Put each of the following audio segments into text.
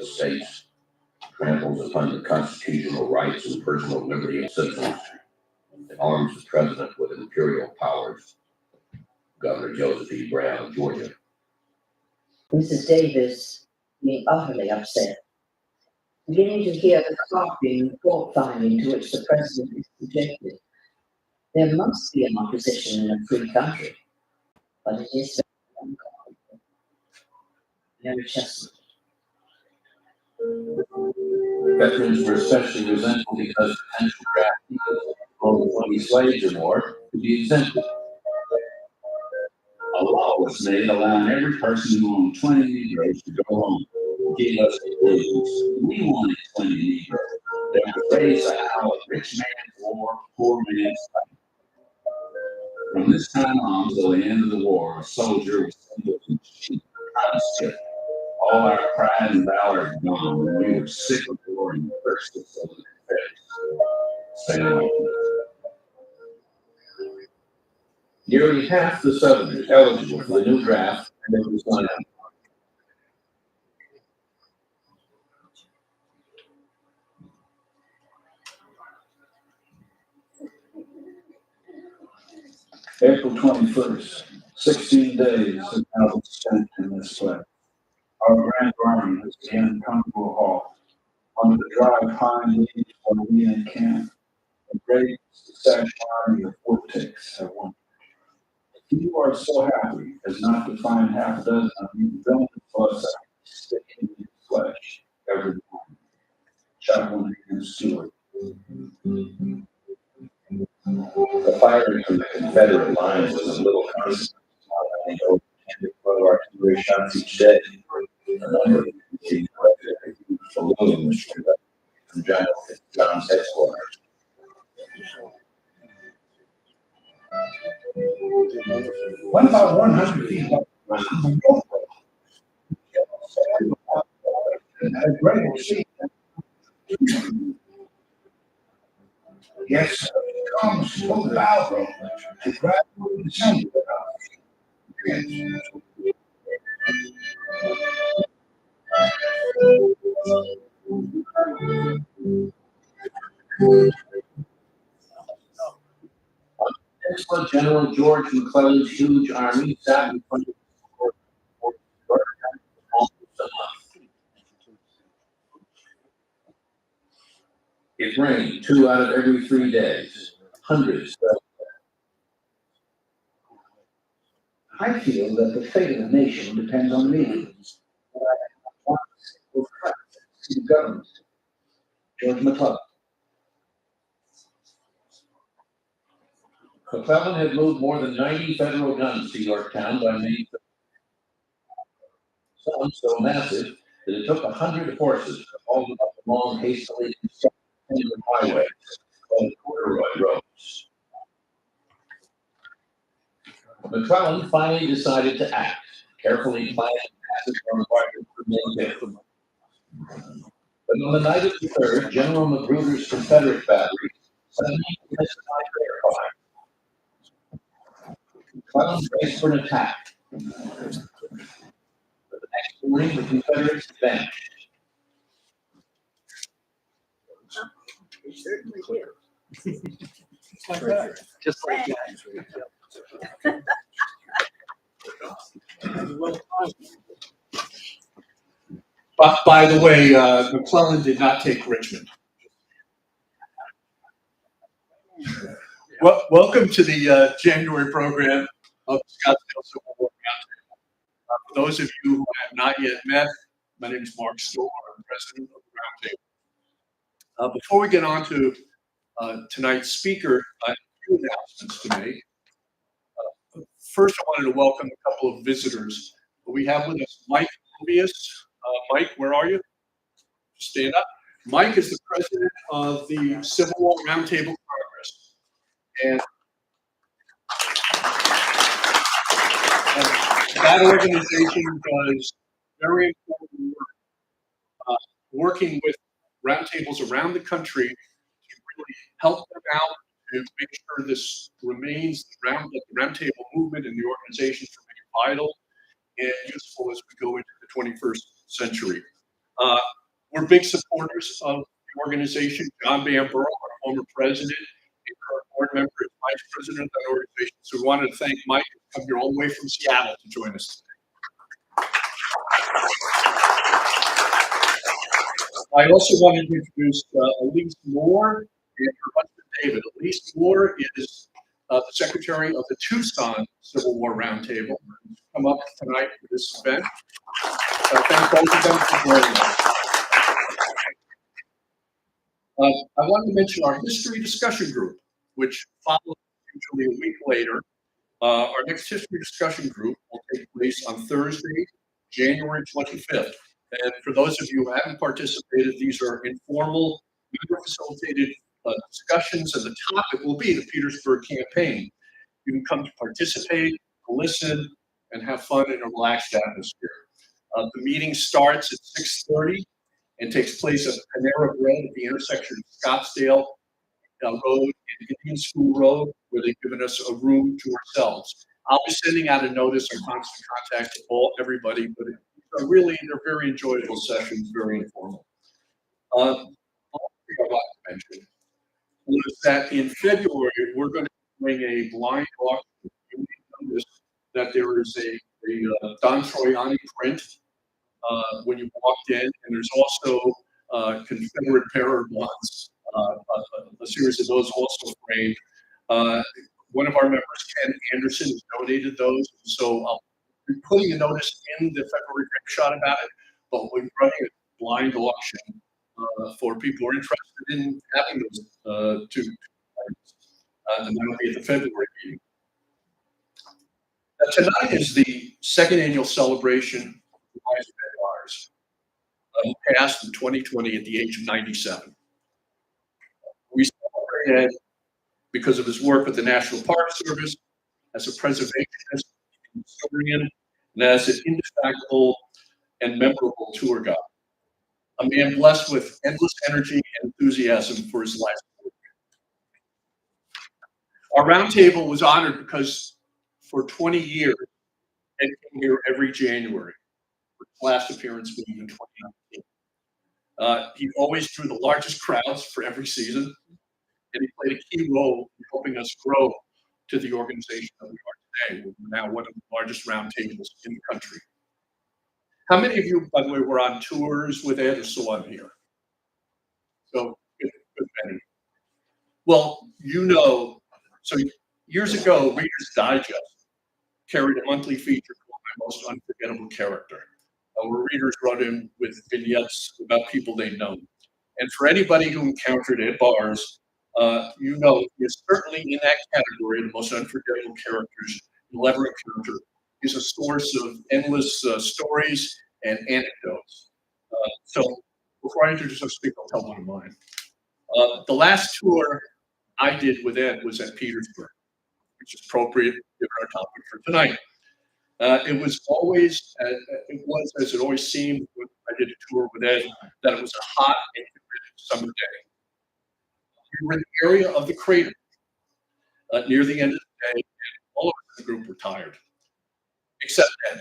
the States, tramples upon the constitutional rights and personal liberty of citizens, and arms the president with imperial powers. Governor Joseph E. Brown of Georgia. Mrs. Davis being utterly upset, beginning to hear the carping fault-finding to which the president is subjected. There must be an opposition in a free country, but it is very uncomfortable, very chestnut. Veterans were especially resentful because potential draftees, over 20 slaves or more, could be exempted. A law was made allowing every person who owned 20 Negroes to go home. Give us the blues. We wanted 20 Negroes. They would raise a howl of rich man's war, poor man's fight. From this time on till the end of the war, a soldier was singled and cheap, conscript. All our pride and valor had gone, and we were sick of war and thirsty for the Confederates. Nearly half the Southerners eligible for the new draft and they would sign up. April 21st, 16 days have now been spent in this way. Our grand army has again come to a halt. Under the dry pine leaves where we encamp, the great succession army of Vortex have won. You are so happy as not to find half a dozen of you villainous us sticking in your flesh every morning. Chaplain and Stewart. The firing from the Confederate lines was a little constant. They over 10 to 12 artillery shots each day. A number of them collected a huge balloon which was from General John's headquarters. What about 100 feet up? A great scene. Yes, comes from the bow to grab the center. Excellent General George McClellan's huge army sat in front of the fort for almost a month. It rained 2 out of every 3 days. Hundreds. I feel that the fate of the nation depends on me. But I have one single preference in government. George McClellan. McClellan had moved more than 90 federal guns to Yorktown by May 3rd. Some so massive that it took 100 horses to haul them up the long, hastily constructed highway called corduroy roads. McClellan finally decided to act, carefully planning passage on the market for May 5th. But on the night of the 3rd, General Magruder's Confederate battery suddenly missed their fire. McClellan braced for an attack. But the next morning, the Confederates vanished. It certainly did. Just like that. But by the way, McClellan did not take Richmond. Well, welcome to the January program of the Scottsdale Civil War Roundtable. For those of you who have not yet met, my name is Mark Stoll. I'm president of the Roundtable. Before we get on to tonight's speaker, I have a few announcements to make. First, I wanted to welcome a couple of visitors. We have with us Mike Mobius. Mike, where are you? Stand up. Mike is the president of the Civil War Roundtable Congress. And that organization does very important work, working with roundtables around the country to really help them out to make sure this remains that the roundtable movement and the organizations remain vital and useful as we go into the 21st century. We're big supporters of the organization. John Van Burl, our former president, and current board member, is vice president of that organization. So we wanted to thank Mike, who come here all the way from Seattle to join us today. I also wanted to introduce Elise Moore and her husband David. Elise Moore is the secretary of the Tucson Civil War Roundtable. Come up tonight for this event. Thank both of them for joining us. I wanted to mention our history discussion group, which follows usually a week later. Our next history discussion group will take place on Thursday, January 25th. And for those of you who haven't participated, these are informal, member-facilitated discussions, and the topic will be the Petersburg campaign. You can come to participate, listen, and have fun in a relaxed atmosphere. The meeting starts at 6:30 and takes place at Panera Bread at the intersection of Scottsdale Road and Indian School Road, where they've given us a room to ourselves. I'll be sending out a notice in constant contact with everybody, but they're very enjoyable sessions, very informal. One thing I'd like to mention was that in February, we're going to bring a blind auction. You may notice that there is a Don Troiani print when you walked in, and there's also Confederate Paragon's, a series of those also framed. One of our members, Ken Anderson, has donated those, so I'll be putting a notice in the February shot about it, but we're running a blind auction for people who are interested in having those two items, and that'll be at the February meeting. Tonight is the second annual celebration of the lives of Ed Myers, who passed in 2020 at the age of 97. We celebrate Ed because of his work with the National Park Service, as a preservationist, historian, and as an indefatigable and memorable tour guide. A man blessed with endless energy and enthusiasm for his life's work. Our roundtable was honored because for 20 years, Ed came here every January, with his last appearance being in 2019. He always drew the largest crowds for every season, and he played a key role in helping us grow to the organization that we are today. We're now one of the largest roundtables in the country. How many of you, by the way, were on tours with Ed or saw him here? So, good many. Well, so years ago, Reader's Digest carried a monthly feature called My Most Unforgettable Character, where readers wrote in with vignettes about people they'd known. And for anybody who encountered Ed Bars, he is certainly in that category of the most unforgettable characters you'll ever encounter. He's a source of endless stories and anecdotes. So before I introduce our speaker, I'll tell one of mine. The last tour I did with Ed was at Petersburg, which is appropriate given our topic for tonight. It was as it always seemed when I did a tour with Ed, that it was a hot and humid summer day. We were in the area of the crater near the end of the day, and all of us in the group were tired, except Ed,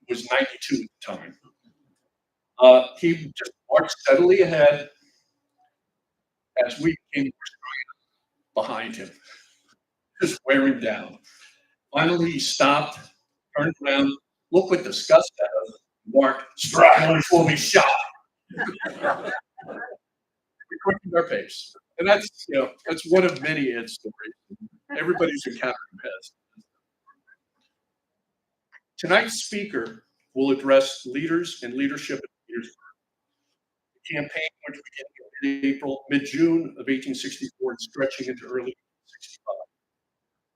who was 92 at the time. He just marched steadily ahead as we came behind him, just wearing down. Finally, he stopped, turned around, looked with disgust at us, marked, "Strike before we shot." We quickened our pace. And that's one of many Ed stories. Everybody's encountered has. Tonight's speaker will address leaders and leadership in Petersburg. The campaign, which began in mid-June of 1864 and stretching into early 1865,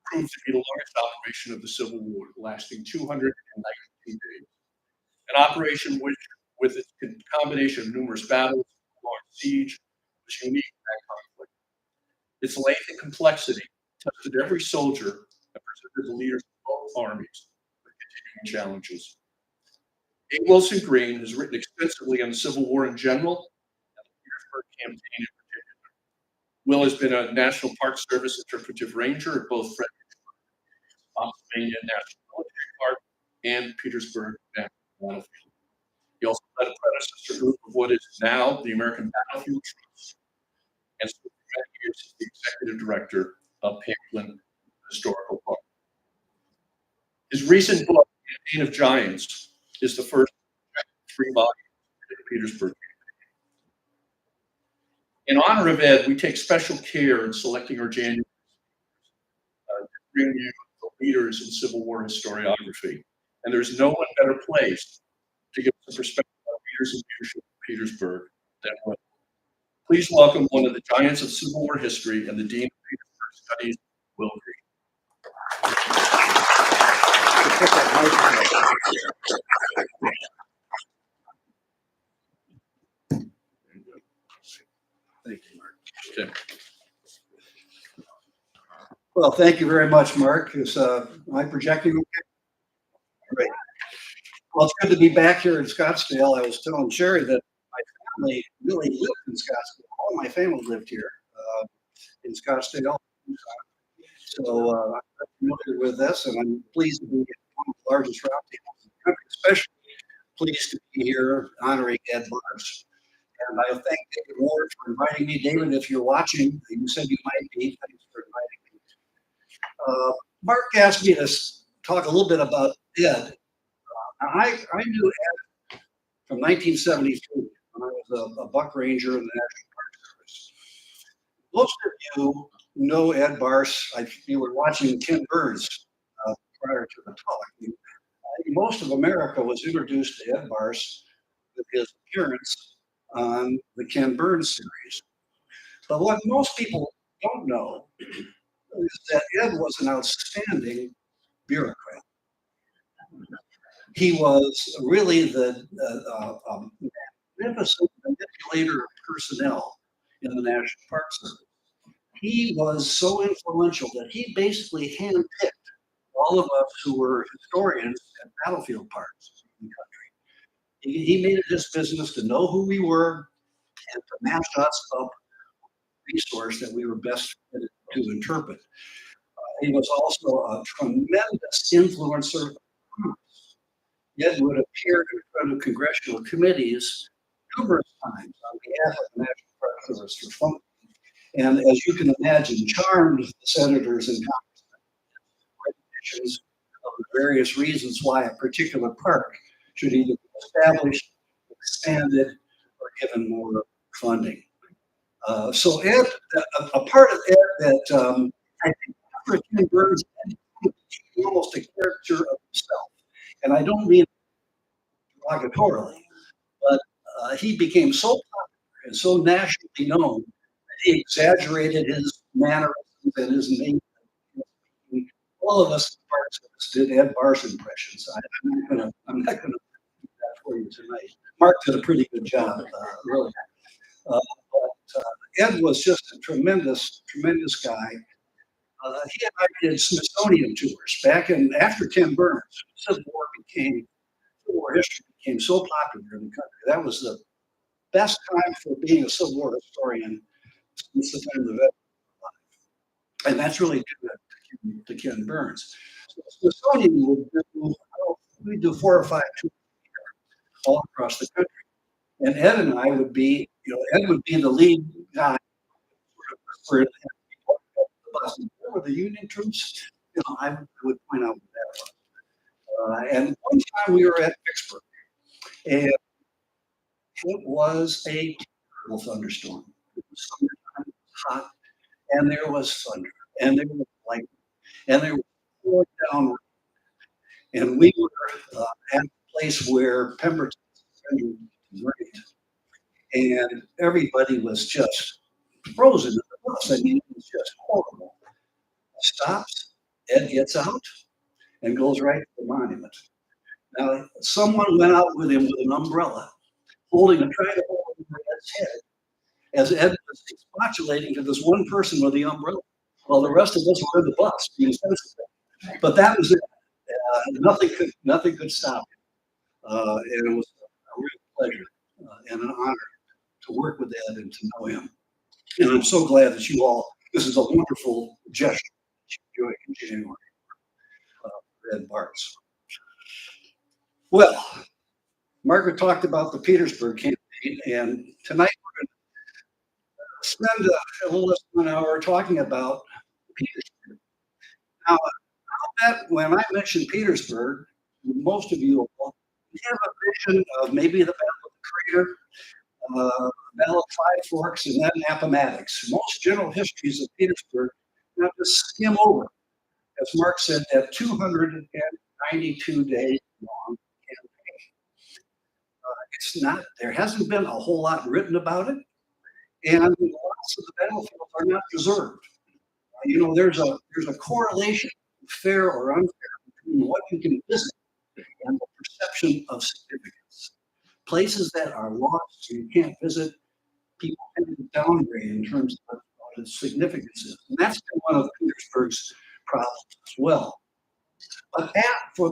proved to be the longest operation of the Civil War, lasting 219 days. An operation which, with its combination of numerous battles, long siege, was unique in that conflict. Its length and complexity tested every soldier and presented the leaders of both armies with continuing challenges. A.Wilson Greene has written extensively on the Civil War in general and the Petersburg campaign in particular. Will has been a National Park Service interpretive ranger at both Pennsylvania National Military Park and Petersburg National Battlefield. He also led a predecessor group of what is now the American Battlefield Trust, and spent many years as the executive director of Pamplin Historical Park. His recent book, Campaign of Giants, is the first 3 volumes of the Petersburg. In honor of Ed, we take special care in selecting our January to bring you the leaders in Civil War historiography. And there's no one better placed to give us a perspective on leaders in leadership in Petersburg than Will. Please welcome one of the giants of Civil War history and the Dean of Petersburg Studies, Will Greene. Thank you, Mark. Okay. Well, thank you very much, Mark. Is my projecting okay? Great. Well, it's good to be back here in Scottsdale. I was telling Sherry that my family really lived in Scottsdale. All my family lived here in Scottsdale. So I'm familiar with this, and I'm pleased to be at one of the largest roundtables in the country, especially pleased to be here honoring Ed Bars. And I thank David Ward for inviting me. David, if you're watching, you said you might be. Thanks for inviting me. Mark asked me to talk a little bit about Ed. I knew Ed from 1973 when I was a buck ranger in the National Park Service. Most of you know Ed Barse. You were watching Ken Burns prior to the talk. Most of America was introduced to Ed Barse with his appearance on the Ken Burns series. But what most people don't know is that Ed was an outstanding bureaucrat. He was really the magnificent manipulator of personnel in the National Park Service. He was so influential that he basically handpicked all of us who were historians at battlefield parks in the country. He made it his business to know who we were and to match us up with the resource that we were best fitted to interpret. He was also a tremendous influencer of Congress. Ed would appear in front of congressional committees numerous times on behalf of the National Park Service for funding. And as you can imagine, charmed the senators and congressmen recognitions of the various reasons why a particular park should either be established, expanded, or given more funding. So Ed, a part of Ed that I think after Ken Burns became almost a character of himself. And I don't mean derogatorily, but he became so popular and so nationally known that he exaggerated his mannerisms and his name. All of us in the Park Service did Ed Barse impressions. I'm not gonna do that for you tonight. Mark did a pretty good job, really. But Ed was just a tremendous guy. He and I did Smithsonian tours back after Ken Burns. Civil War history became so popular in the country. That was the best time for being a Civil War historian since the time the veterans were alive. And that's really due to Ken Burns. So Smithsonian would do 4 or 5 tours a year all across the country. And Ed and I would be, Ed would be the lead guy for the bus. Where were the Union troops? I would point out what that was. And one time we were at Vicksburg, and it was a terrible thunderstorm. It was summertime, it was hot, and there was thunder, and there was lightning, and there was pouring down rain. And we were at a place where Pemberton was rained, and everybody was just frozen in the bus. I mean, it was just horrible. Stops, Ed gets out, and goes right to the monument. Now, someone went out with him with an umbrella, trying to hold over Ed's head, as Ed was expostulating to this one person with the umbrella, while the rest of us were in the bus being sensitive. But that was it. Nothing could stop him. And it was a real pleasure and an honor to work with Ed and to know him. And I'm so glad that this is a wonderful gesture that you're doing in January for Ed Barse. Well, Margaret talked about the Petersburg campaign, and tonight we're going to spend a little less than an hour talking about Petersburg. Now, when I mention Petersburg, most of you will have a vision of maybe the Battle of the Crater, Battle of Five Forks, and then Appomattox. Most general histories of Petersburg now just skim over, as Mark said, that 292-day long campaign. It's not, there hasn't been a whole lot written about it, and lots of the battlefields are not preserved. You know, there's a correlation, fair or unfair, between what you can visit and the perception of significance. Places that are lost, so you can't visit, people tend to downgrade in terms of what its significance is. And that's been one of Petersburg's problems as well. But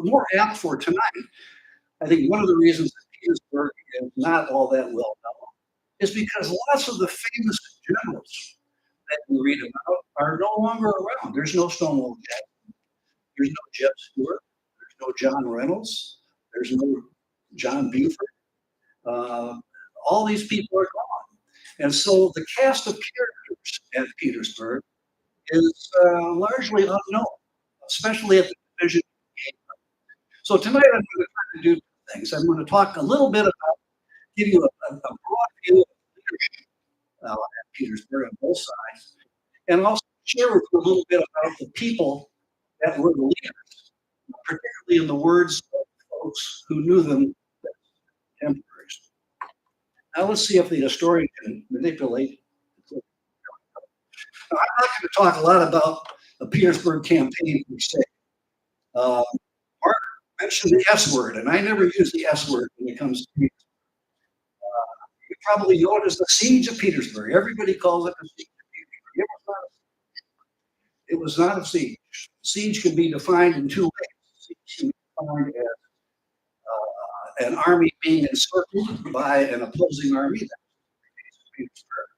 more apt for tonight, I think one of the reasons that Petersburg is not all that well known is because lots of the famous generals that we read about are no longer around. There's no Stonewall Jackson. There's no Jeb Stuart. There's no John Reynolds. There's no John Buford. All these people are gone. And so the cast of characters at Petersburg is largely unknown, especially at the division. So tonight I'm going to try to do two things. I'm going to talk a little bit about, give you a broad view of leadership at Petersburg on both sides, and also share with you a little bit about the people that were the leaders, particularly in the words of folks who knew them as contemporaries. Now let's see if the historian can manipulate. Now, I'm not going to talk a lot about the Petersburg campaign per se. Mark mentioned the S word, and I never use the S word when it comes to Petersburg. You probably know it as the Siege of Petersburg. Everybody calls it the Siege of Petersburg. It was not a siege. Siege can be defined in two ways. Siege can be defined as an army being encircled by an opposing army. That's Petersburg.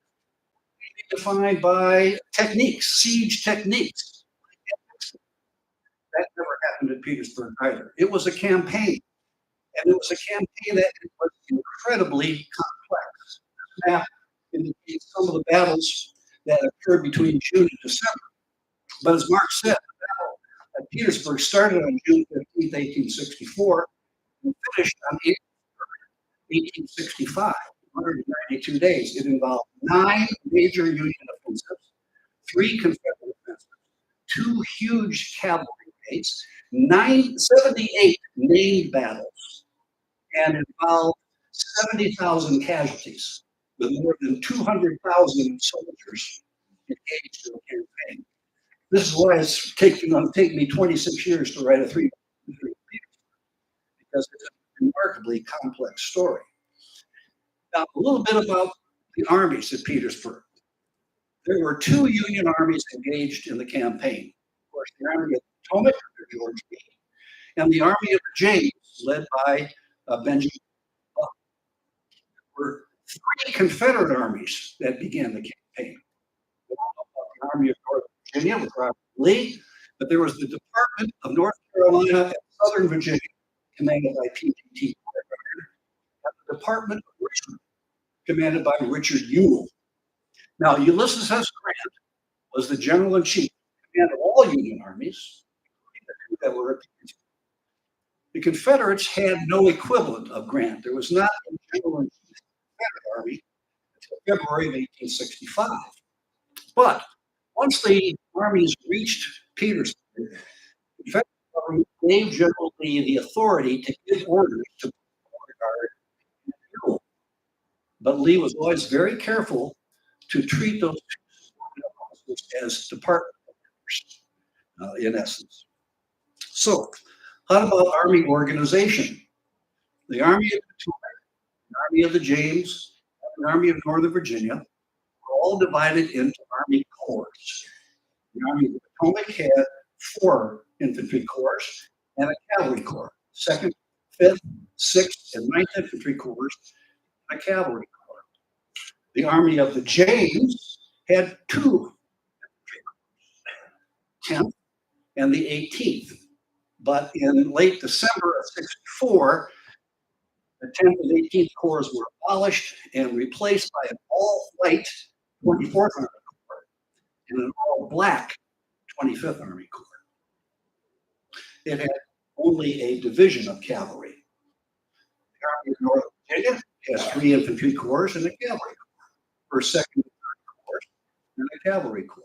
It can be defined by techniques, siege techniques. That never happened in Petersburg either. It was a campaign, and it was a campaign that was incredibly complex. This map indicates some of the battles that occurred between June and December. But as Mark said, the battle at Petersburg started on June 15th, 1864, and finished on April 3rd, 1865, 192 days. It involved 9 major Union offensives, 3 Confederate offensives, 2 huge cavalry raids, 78 named battles, and involved 70,000 casualties, with more than 200,000 soldiers engaged in the campaign. This is why it's going to take me 26 years to write a 3 because it's a remarkably complex story. Now, a little bit about the armies at Petersburg. There were 2 Union armies engaged in the campaign. Of course, the Army of the Potomac under George B. and the Army of the James, led by Benjamin. There were 3 Confederate armies that began the campaign. The Army of Northern Virginia with Robert Lee, but there was the Department of North Carolina and Southern Virginia, commanded by P.T. and the Department of Richmond, commanded by Richard Ewell. Now, Ulysses S. Grant was the general-in-chief, commanded all Union armies, including the 2 that were at Petersburg. The Confederates had no equivalent of Grant. There was not a general-in-chief Confederate army until February of 1865. But once the armies reached Petersburg, the Confederate government gave General Lee the authority to give orders to Beauregard and Ewell. But Lee was always very careful to treat those officers as department members, in essence. So, how about army organization? The Army of the Potomac, the Army of the James, and the Army of Northern Virginia were all divided into army corps. The Army of the Potomac had 4 infantry corps and a cavalry corps, 2nd, 5th, 6th, and 9th infantry corps, and a cavalry corps. The Army of the James had 2 infantry corps, 10th and the 18th. But in late December of 64, The 10th and 18th Corps were abolished and replaced by an all-white 24th Army Corps and an all-black 25th Army Corps. It had only a division of cavalry. The Army of Northern Virginia has 3 infantry corps and a cavalry corps, 1st, 2nd, and 3rd Corps, and a cavalry corps.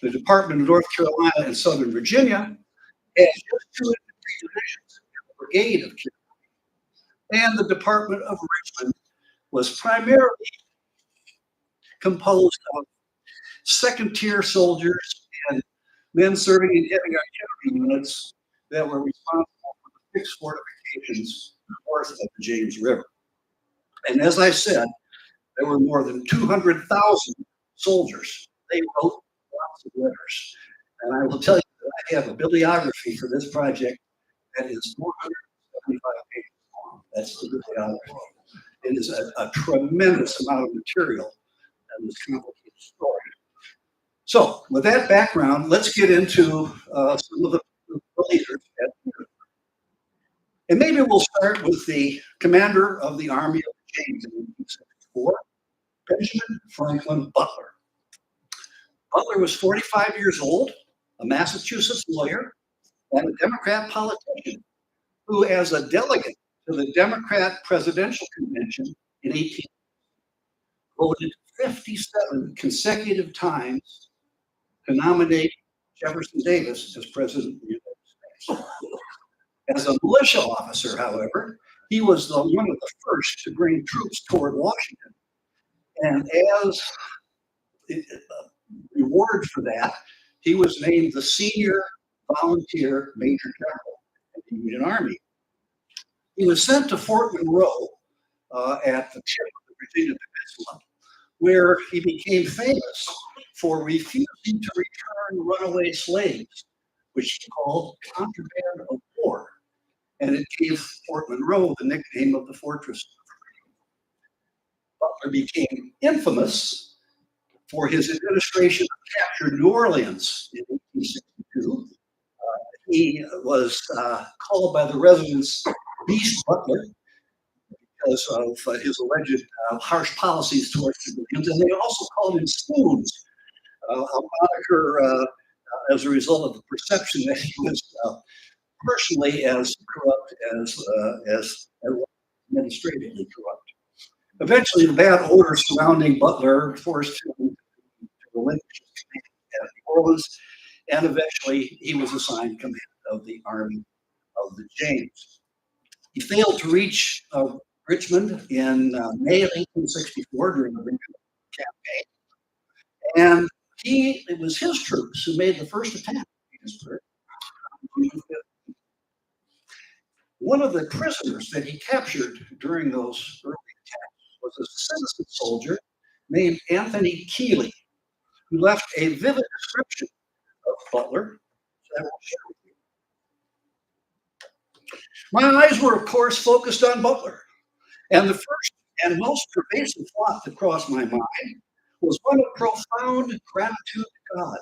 The Department of North Carolina and Southern Virginia has just 2 infantry divisions and a brigade of cavalry. And the Department of Richmond was primarily composed of second-tier soldiers and men serving in heavy artillery units that were responsible for the 6 fortifications north of the James River. And as I said, there were more than 200,000 soldiers. They wrote lots of letters. And I will tell you that I have a bibliography for this project that is 475 pages long. That's the bibliography. It is a tremendous amount of material in this complicated story. So, with that background, let's get into some of the leaders at Petersburg. And maybe we'll start with the commander of the Army of the James in 1864, Benjamin Franklin Butler. Butler was 45 years old, a Massachusetts lawyer, and a Democrat politician who, as a delegate to the Democrat Presidential Convention in 18, voted 57 consecutive times to nominate Jefferson Davis as President of the United States. As a militia officer, however, he was one of the first to bring troops toward Washington. And as a reward for that, he was named the senior volunteer major general in the Union Army. He was sent to Fort Monroe at the tip of the Virginia Peninsula, where he became famous for refusing to return runaway slaves, which he called contraband of war. And it gave Fort Monroe the nickname of the Fortress of Freedom. Butler became infamous for his administration of captured New Orleans in 1862. He was called by the residents Beast Butler because of his alleged harsh policies towards civilians, and they also called him Spoons, a moniker as a result of the perception that he was personally as corrupt as administratively corrupt. Eventually, the bad odor surrounding Butler forced him to relinquish his command at New Orleans, and eventually he was assigned command of the Army of the James. He failed to reach Richmond in May of 1864 during the Lincoln campaign, and it was his troops who made the first attack at Petersburg. One of the prisoners that he captured during those early attacks was a citizen soldier named Anthony Keeley, who left a vivid description of Butler that I will share with you. My eyes were, of course, focused on Butler, and the first and most pervasive thought that crossed my mind was one of profound gratitude to God,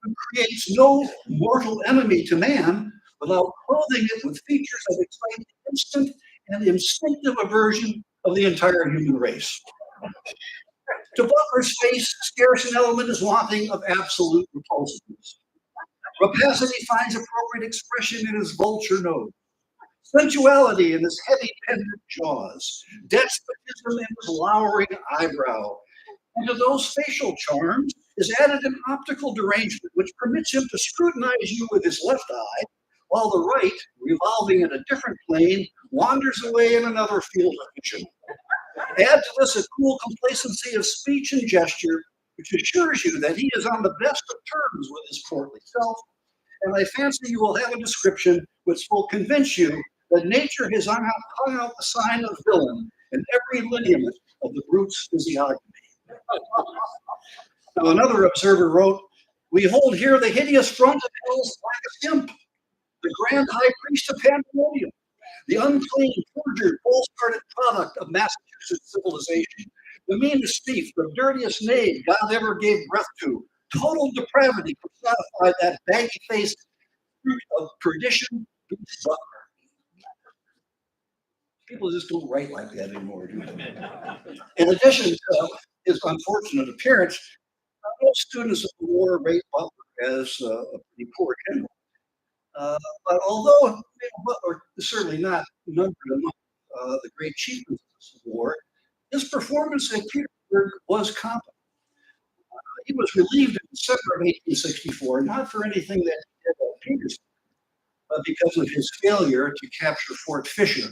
who creates no mortal enemy to man without clothing it with features that excite the instant and instinctive aversion of the entire human race. To Butler's face, scarce an element is wanting of absolute repulsiveness. Rapacity finds appropriate expression in his vulture nose, sensuality in his heavy pendant jaws, despotism in his lowering eyebrow, and to those facial charms is added an optical derangement which permits him to scrutinize you with his left eye, while the right, revolving in a different plane, wanders away in another field of vision. Add to this a cool complacency of speech and gesture, which assures you that he is on the best of terms with his portly self, and I fancy you will have a description which will convince you that nature has hung out the sign of villain in every lineament of the brute's physiognomy. Now, another observer wrote, "We hold here the hideous front of hell's blackest imp, the grand high priest of pandemonium, the unclean, perjured, false-hearted product of Massachusetts civilization, the meanest thief, the dirtiest knave God ever gave breath to, total depravity personified that baggy-faced fruit of perdition, Beast Butler." People just don't write like that anymore, do they? In addition to his unfortunate appearance, most students of the war rate Butler as a pretty poor general. But although Butler is certainly not numbered among the great chieftains of the Civil War, his performance at Petersburg was competent. He was relieved in December of 1864, not for anything that he did at Petersburg, but because of his failure to capture Fort Fisher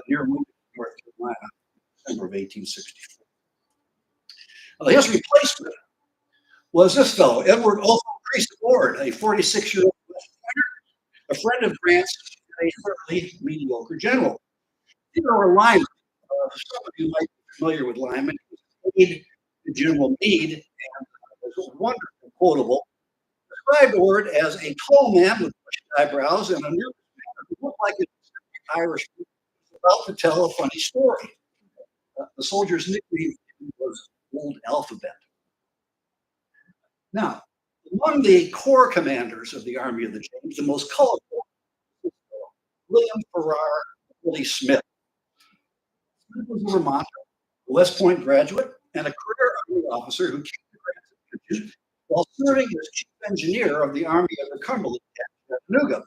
near North Carolina, December of 1864. His replacement was this fellow, Edward Olson Priest Ward, a 46-year-old West Pointer, a friend of Grant's, and a fairly mediocre general. Theodore Lyman, some of you might be familiar with Lyman. He was aide to General Meade, and was wonderful quotable. Described Ward as a tall man with bushy eyebrows and a nervous manner who looked like an Irishman about to tell a funny story. The soldier's nickname was Old Alphabet. Now, among the corps commanders of the Army of the James, the most colorful was William Farrar Willie Smith. Smith was a Vermonter, a West Point graduate, and a career Army officer who came to Grant's attention while serving as chief engineer of the Army of the Cumberland at Chattanooga.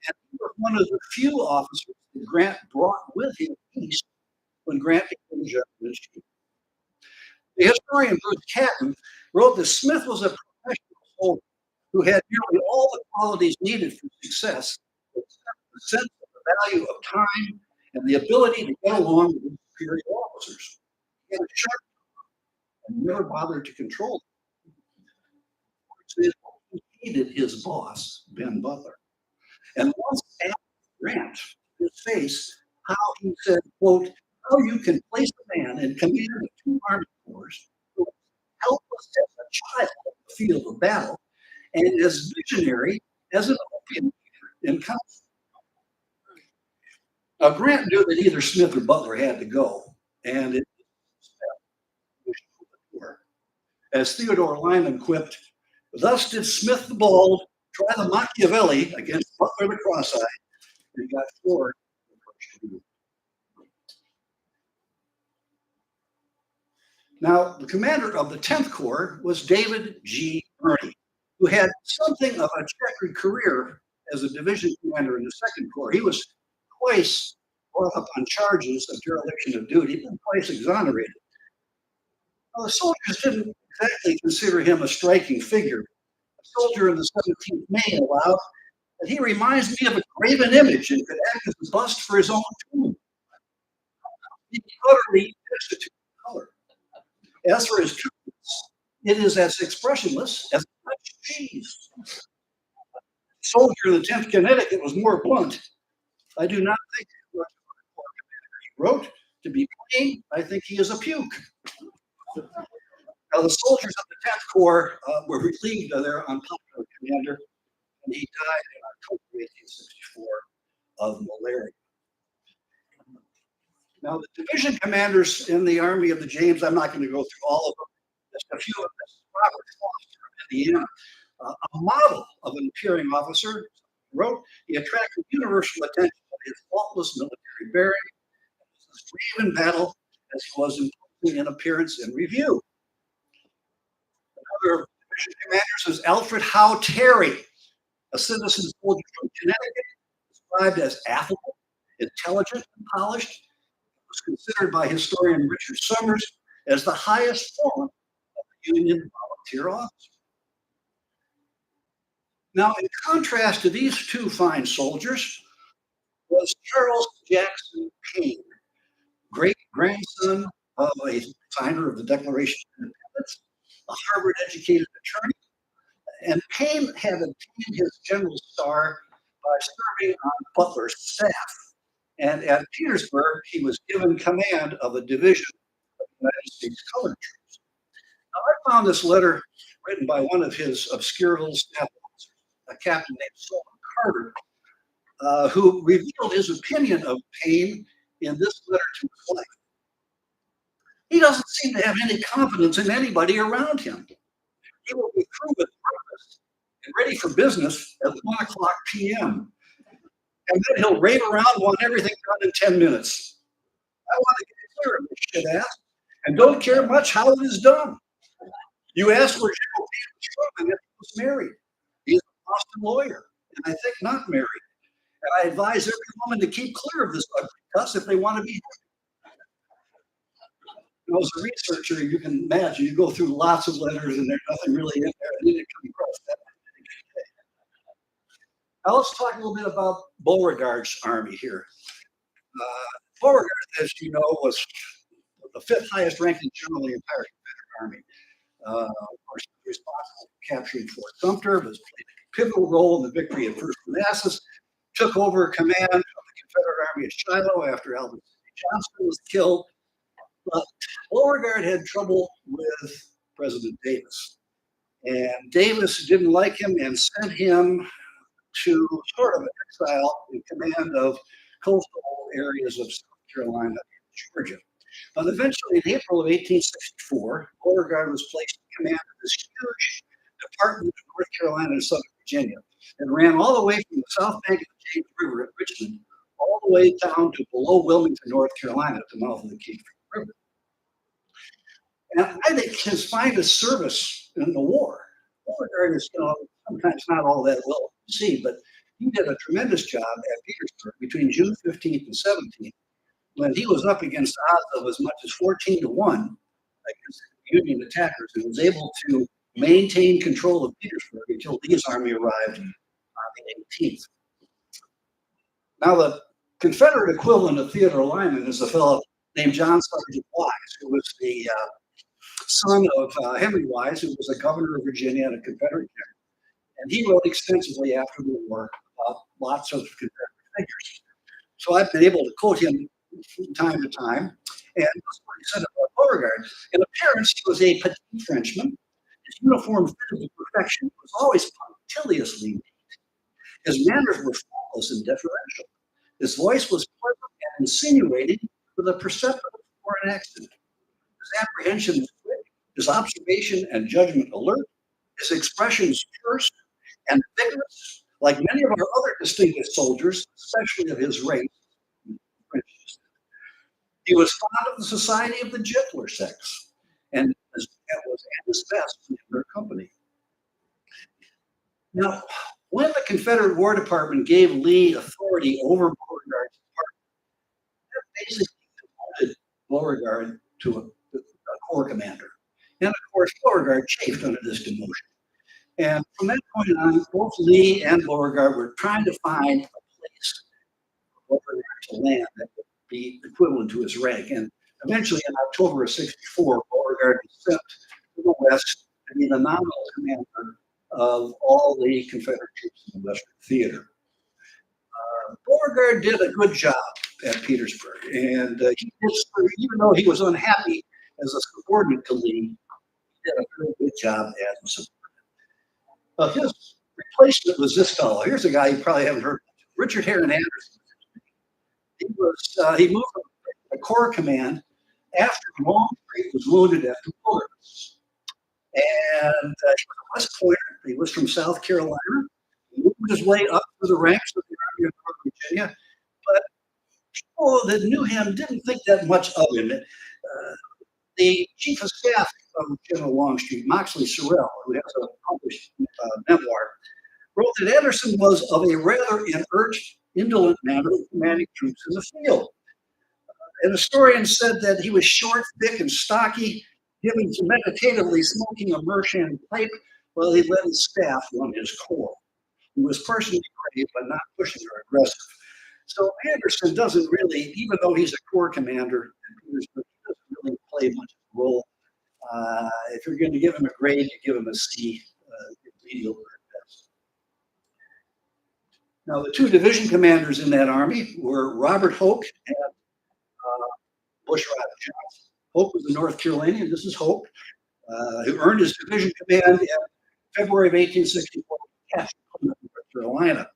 And he was one of the few officers that Grant brought with him east when Grant became general in chief. The historian Bruce Catton wrote that Smith was a professional soldier who had nearly all the qualities needed for success, except the sense of the value of time and the ability to get along with his superior officers. He had a sharp and never bothered to control them. He hated his boss, Ben Butler. And once asked Grant, his face, how he said, quote, how you can place a man in command of two army corps who is helpless as a child on the field of battle and as visionary as an opium leader in council. Now, Grant knew that either Smith or Butler had to go, and it was as Theodore Lyman quipped, thus did Smith the Bald try the Machiavelli against Butler the Cross-Eyed, and got floored in the first duel. Now, the commander of the 10th Corps was David G. Birney, who had something of a checkered career as a division commander in the 2nd Corps. He was twice brought up on charges of dereliction of duty and twice exonerated. Now, the soldiers didn't exactly consider him a striking figure. A soldier in the 17th Maine allowed that he reminds me of a graven image and could act as a bust for his own tomb. He utterly destitute of color. As for his countenance, it is as expressionless as much cheese. The soldier in the 10th Connecticut was more blunt. I do not think he wrote, to be plain, I think he is a puke. Now, the soldiers of the 10th Corps were relieved of their unpopular commander, and he died in October 1864 of malaria. Now, the division commanders in the Army of the James, I'm not going to go through all of them, just a few of them. Robert Foster of Indiana, a model of an appearing officer, wrote, he attracted universal attention by his faultless military bearing, and was as brave in battle as he was imposing in appearance and review. Another division commanders is Alfred Howe Terry, a citizen soldier from Connecticut, described as affable, intelligent, and polished. Was considered by historian Richard Summers as the highest form of the Union volunteer officer. Now, in contrast to these two fine soldiers was Charles Jackson Payne, great-grandson of a signer of the Declaration of Independence, a Harvard-educated attorney, and Payne had obtained his general star by serving on Butler's staff. And at Petersburg, he was given command of a division of the United States Colored Troops. Now, I found this letter written by one of his obscure little staff officers, a captain named Solomon Carter, who revealed his opinion of Payne in this letter to his wife. He doesn't seem to have any confidence in anybody around him. He will be through with breakfast and ready for business at 1:00 p.m. And then he'll rave around, want everything done in 10 minutes. I want to get clear of this shit ass and don't care much how it is done. You ask where General Peter was from, and he was married. He's a Boston lawyer, and I think not married. And I advise every woman to keep clear of this ugly cuss if they want to be happy. You know, as a researcher, you can imagine, you go through lots of letters and there's nothing really in there. I didn't come across that. Now let's talk a little bit about Beauregard's army here. Beauregard, as you know, was the 5th highest ranking general in the entire Confederate Army. Of course, he was responsible for capturing Fort Sumter, was played a pivotal role in the victory at First Manassas, took over command of the Confederate Army at Shiloh after Albert Johnston was killed. But Beauregard had trouble with President Davis. And Davis didn't like him and sent him to sort of exile in command of coastal areas of South Carolina and Georgia. But eventually, in April of 1864, Beauregard was placed in command of this huge department of North Carolina and Southern Virginia that ran all the way from the south bank of the James River at Richmond all the way down to below Wilmington, North Carolina, at the mouth of the Cape Fear River. And I think his finest service in the war, Beauregard is, sometimes not all that well received, but he did a tremendous job at Petersburg between June 15th and 17th, when he was up against odds of as much as 14-1 against Union attackers, and was able to maintain control of Petersburg until Lee's army arrived on the 18th. Now, the Confederate equivalent of Theodore Lyman is a fellow named John Sargent Wise, who was the son of Henry Wise, who was a governor of Virginia and a Confederate general. And he wrote extensively after the war about lots of Confederate figures. So I've been able to quote him from time to time. And that's what he said about Beauregard. In appearance, he was a petite Frenchman. His uniform fitted to perfection, was always punctiliously neat. His manners were faultless and deferential. His voice was pleasant and insinuating with a perceptible foreign accent. His apprehension was quick, his observation and judgment alert, his expressions terse and vigorous, like many of our other distinguished soldiers, especially of his race. He was fond of the society of the gentler sex, and was at his best in their company. Now, when the Confederate War Department gave Lee authority over Beauregard's department, that basically promoted Beauregard to a corps commander. And of course, Beauregard chafed under this demotion. And from that point on, both Lee and Beauregard were trying to find a place for Beauregard to land that would be equivalent to his rank. And eventually, in October of '64, Beauregard was sent to the West to be the nominal commander of all the Confederate troops in the Western Theater. Beauregard did a good job at Petersburg, and he did, even though he was unhappy as a subordinate to Lee, he did a very good job as a subordinate. His replacement was this fellow. Here's a guy you probably haven't heard of, Richard Herron Anderson. He moved from the Corps command after Longstreet was wounded at the Wilderness. And he was a West Pointer. He was from South Carolina. He moved his way up through the ranks of the Army of Northern Virginia. But people that knew him didn't think that much of him. The chief of staff of General Longstreet, Moxley Sorrell, who has a published memoir, wrote that Anderson was of a rather inert, indolent manner of commanding troops in the field. An historian said that he was short, thick, and stocky, given to meditatively smoking a Meerschaum pipe while he led his staff on his corps. He was personally brave, but not pushing or aggressive. So Anderson doesn't really, even though he's a corps commander, he doesn't really play much of a role. If you're going to give him a grade, you give him a C, mediocre at best. Now, the two division commanders in that army were Robert Hoke and Bushrod Johnson. Hoke was a North Carolinian. This is Hoke, who earned his division command in February of 1864 in North Carolina.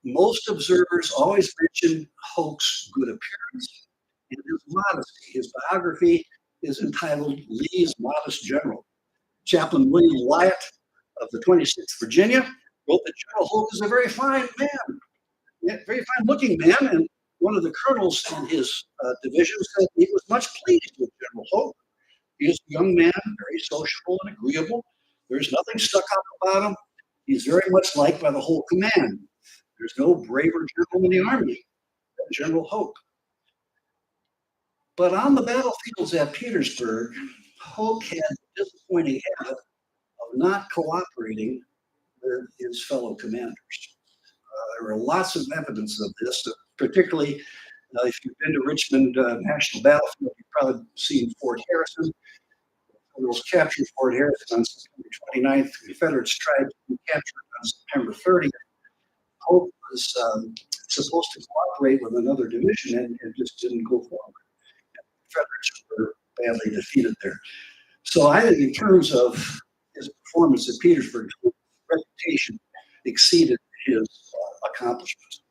Most observers always mention Hoke's good appearance and his modesty. His biography is entitled Lee's Modest General. Chaplain William Wyatt of the 26th Virginia wrote that General Hoke is a very fine man. very fine looking man, and one of the colonels in his division said he was much pleased with General Hope. He is a young man, very sociable and agreeable. There's nothing stuck up about him. He's very much liked by the whole command. There's no braver general in the army than General Hope. But on the battlefields at Petersburg, Hope had the disappointing habit of not cooperating with his fellow commanders. There are lots of evidence of this, particularly if you've been to Richmond National Battlefield, you've probably seen Fort Harrison. The Federals captured Fort Harrison on September 29th. The Confederates tried to be captured on September 30th. Hope was supposed to cooperate with another division and it just didn't go forward. The Confederates were badly defeated there. So I think in terms of his performance at Petersburg, his reputation exceeded his accomplishments.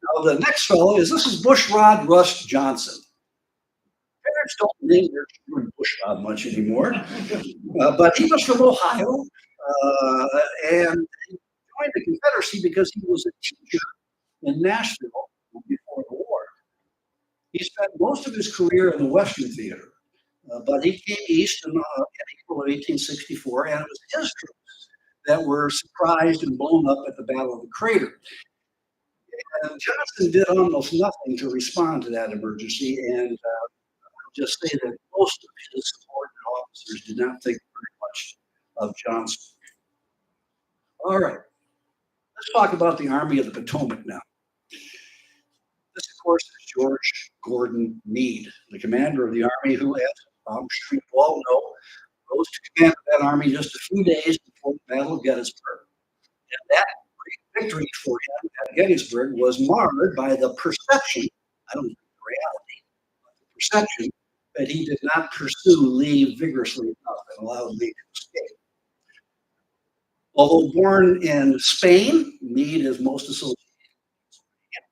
Now the next fellow this is Bushrod Rust Johnson. Parents don't name their children Bushrod much anymore, but he was from Ohio, and he joined the Confederacy because he was a teacher in Nashville before the war. He spent most of his career in the Western Theater, but he came east in April of 1864, and it was his troops that were surprised and blown up at the Battle of the Crater. And Johnson did almost nothing to respond to that emergency, and I'll just say that most of his subordinate officers did not think very much of Johnson. All right, let's talk about the Army of the Potomac now. This, of course, is George Gordon Meade, the commander of the Army, who, as I'm sure you all know, rose to command of that army just a few days before the Battle of Gettysburg. And that great victory for him at Gettysburg was marred by the perception, I don't think the reality, but the perception that he did not pursue Lee vigorously enough and allowed Lee to escape. Although born in Spain, Meade is most associated with Spain.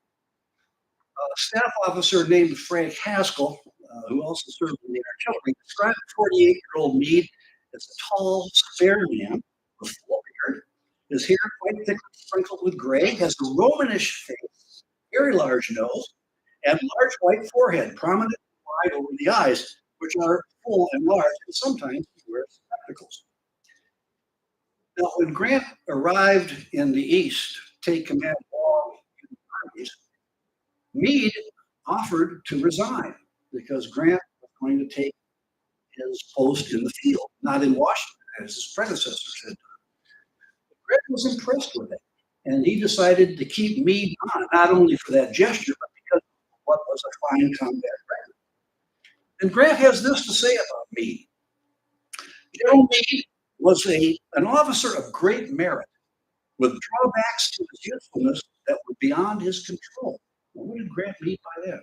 A staff officer named Frank Haskell, who also served in the artillery, described the 48-year-old Meade as a tall, spare man with full beard, his hair quite thickly sprinkled with gray, has a Romanish face, very large nose, and large white forehead, prominent and wide over the eyes, which are full and large, and sometimes he wears spectacles. Now, when Grant arrived in the East to take command of all Union armies, Meade offered to resign because Grant was going to take his post in the field, not in Washington, as his predecessors had done. Grant was impressed with it, and he decided to keep Meade on, not only for that gesture, but because of what was a fine combat record. And Grant has this to say about Meade. General Meade was an officer of great merit, with drawbacks to his usefulness that were beyond his control. Well, what did Grant mean by that?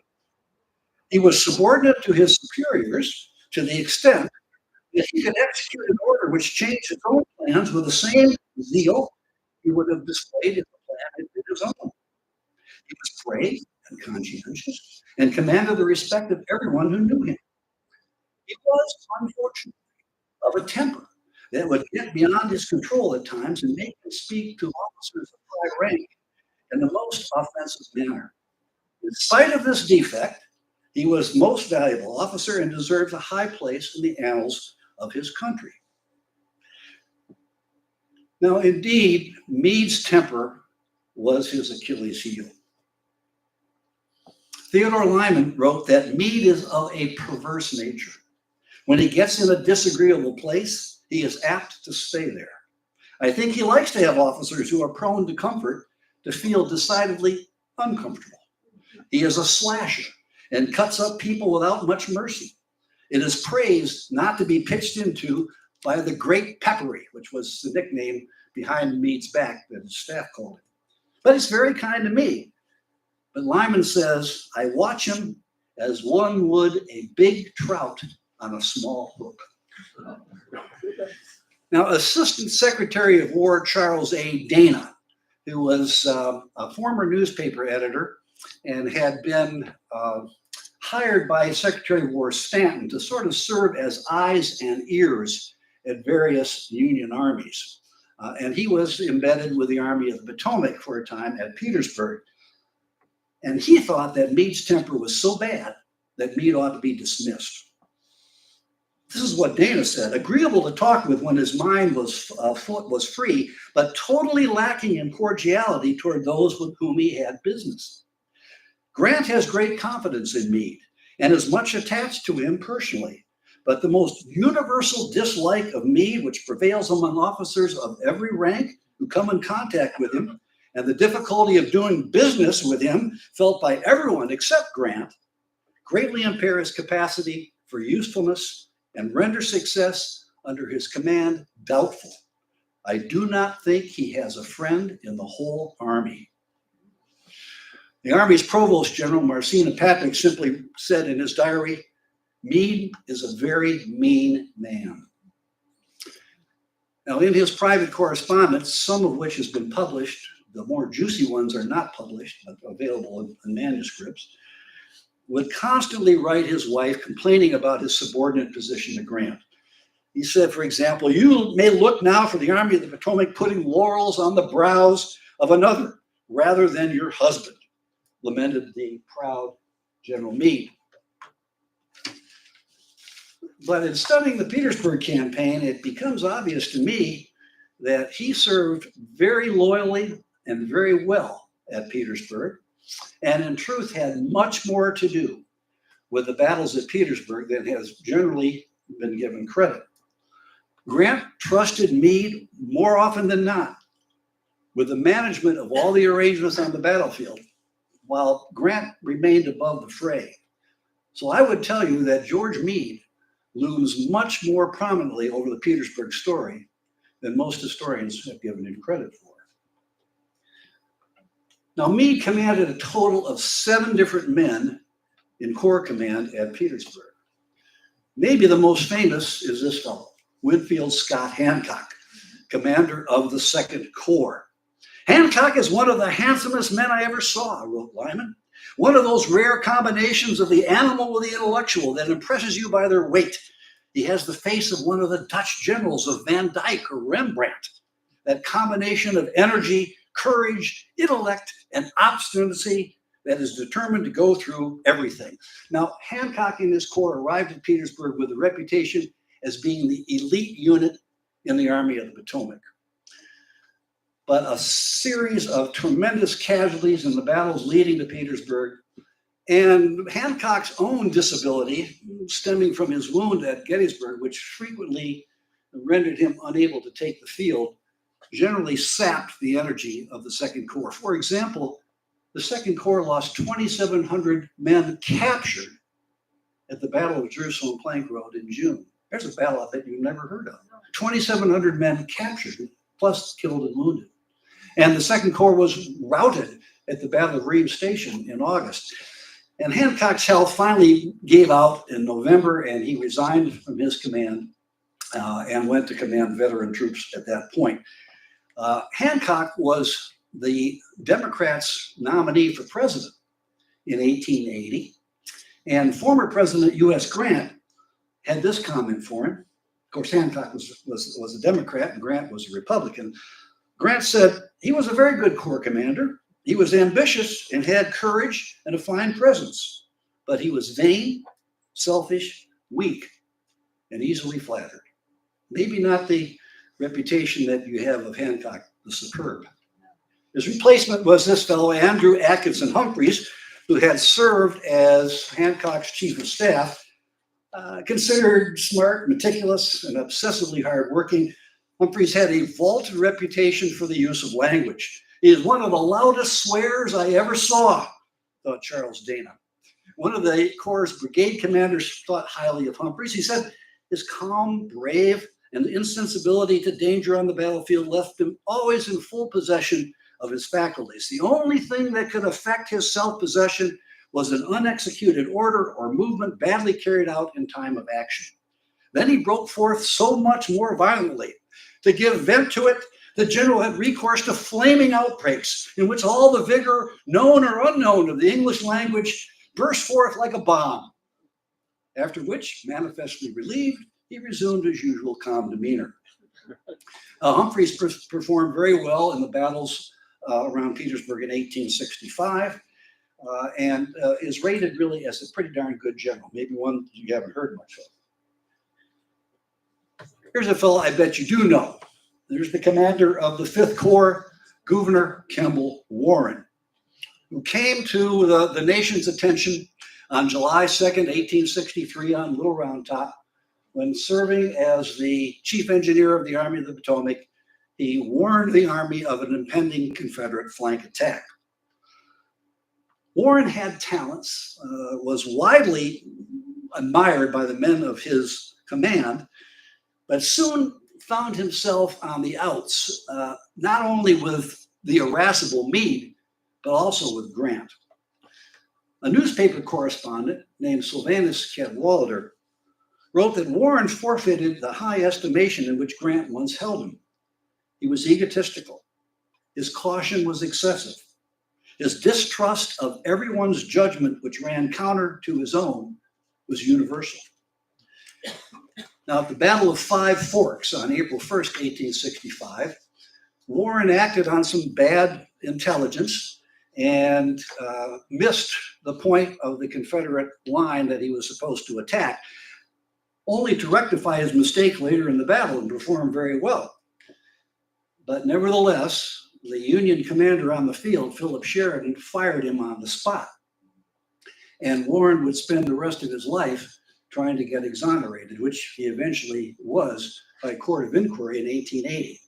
He was subordinate to his superiors to the extent that he could execute an order which changed his own plans with the same zeal he would have displayed if the plan had been his own. He was brave and conscientious and commanded the respect of everyone who knew him. He was, unfortunately, of a temper that would get beyond his control at times and make him speak to officers of high rank in the most offensive manner. In spite of this defect, he was most valuable officer and deserves a high place in the annals of his country. Now, indeed, Meade's temper was his Achilles heel. Theodore Lyman wrote that Meade is of a perverse nature. When he gets in a disagreeable place, he is apt to stay there. I think he likes to have officers who are prone to comfort to feel decidedly uncomfortable. He is a slasher and cuts up people without much mercy. It is praised not to be pitched into by the Great Peppery, which was the nickname behind Meade's back that his staff called him. But he's very kind to me. But Lyman says, I watch him as one would a big trout on a small hook. Now, Assistant Secretary of War Charles A. Dana, who was a former newspaper editor and had been hired by Secretary of War Stanton to sort of serve as eyes and ears at various Union armies. And he was embedded with the Army of the Potomac for a time at Petersburg. And he thought that Meade's temper was so bad that Meade ought to be dismissed. This is what Dana said: agreeable to talk with when his mind was free, but totally lacking in cordiality toward those with whom he had business. Grant has great confidence in Meade and is much attached to him personally, but the most universal dislike of Meade, which prevails among officers of every rank who come in contact with him, and the difficulty of doing business with him felt by everyone except Grant, greatly impair his capacity for usefulness and render success under his command doubtful. I do not think he has a friend in the whole Army. The Army's Provost General, Marcina Patrick, simply said in his diary, Meade is a very mean man. Now, in his private correspondence, some of which has been published, the more juicy ones are not published, but available in manuscripts, would constantly write his wife complaining about his subordinate position to Grant. He said, for example, you may look now for the Army of the Potomac putting laurels on the brows of another rather than your husband, lamented the proud General Meade. But in studying the Petersburg campaign, it becomes obvious to me that he served very loyally and very well at Petersburg, and in truth had much more to do with the battles at Petersburg than has generally been given credit. Grant trusted Meade more often than not with the management of all the arrangements on the battlefield, while Grant remained above the fray. So I would tell you that George Meade looms much more prominently over the Petersburg story than most historians have given him credit for. Now, Meade commanded a total of 7 different men in Corps Command at Petersburg. Maybe the most famous is this fellow, Winfield Scott Hancock, commander of the 2nd Corps. Hancock is one of the handsomest men I ever saw, wrote Lyman. One of those rare combinations of the animal with the intellectual that impresses you by their weight. He has the face of one of the Dutch generals of Van Dyck or Rembrandt. That combination of energy, courage, intellect, and obstinacy that is determined to go through everything. Now, Hancock and his corps arrived at Petersburg with a reputation as being the elite unit in the Army of the Potomac. But a series of tremendous casualties in the battles leading to Petersburg, and Hancock's own disability stemming from his wound at Gettysburg, which frequently rendered him unable to take the field, generally sapped the energy of the 2nd Corps. For example, the 2nd Corps lost 2,700 men captured at the Battle of Jerusalem Plank Road in June. There's a battle I bet you've never heard of. 2,700 men captured, plus killed and wounded. And the 2nd Corps was routed at the Battle of Reams Station in August. And Hancock's health finally gave out in November, and he resigned from his command and went to command veteran troops at that point. Hancock was the Democrats' nominee for president in 1880, and former President U.S. Grant had this comment for him. Of course, Hancock was a Democrat and Grant was a Republican. Grant said he was a very good Corps commander. He was ambitious and had courage and a fine presence, but he was vain, selfish, weak, and easily flattered. Maybe not the reputation that you have of Hancock the Superb. His replacement was this fellow, Andrew Atkinson Humphreys, who had served as Hancock's chief of staff, considered smart, meticulous, and obsessively hardworking. Humphreys had a vaulted reputation for the use of language. He is one of the loudest swearers I ever saw, thought Charles Dana. One of the Corps' brigade commanders thought highly of Humphreys. He said his calm, brave, and insensibility to danger on the battlefield left him always in full possession of his faculties. The only thing that could affect his self-possession was an unexecuted order or movement badly carried out in time of action. Then he broke forth so much more violently. To give vent to it, the general had recourse to flaming outbreaks in which all the vigor, known or unknown, of the English language burst forth like a bomb. After which, manifestly relieved, he resumed his usual calm demeanor. Humphreys performed very well in the battles around Petersburg in 1865, and is rated really as a pretty darn good general, maybe one you haven't heard much of. Here's a fellow I bet you do know. There's the commander of the 5th Corps, Gouverneur Kemble Warren, who came to the nation's attention on July 2nd, 1863 on Little Round Top, when serving as the chief engineer of the Army of the Potomac. He warned the Army of an impending Confederate flank attack. Warren had talents, was widely admired by the men of his command, but soon found himself on the outs, not only with the irascible Meade, but also with Grant. A newspaper correspondent named Sylvanus Cadwallader wrote that Warren forfeited the high estimation in which Grant once held him. He was egotistical. His caution was excessive. His distrust of everyone's judgment, which ran counter to his own, was universal. Now, at the Battle of Five Forks on April 1st, 1865, Warren acted on some bad intelligence and missed the point of the Confederate line that he was supposed to attack, only to rectify his mistake later in the battle and perform very well. But nevertheless, the Union commander on the field, Philip Sheridan, fired him on the spot. And Warren would spend the rest of his life trying to get exonerated, which he eventually was by court of inquiry in 1880.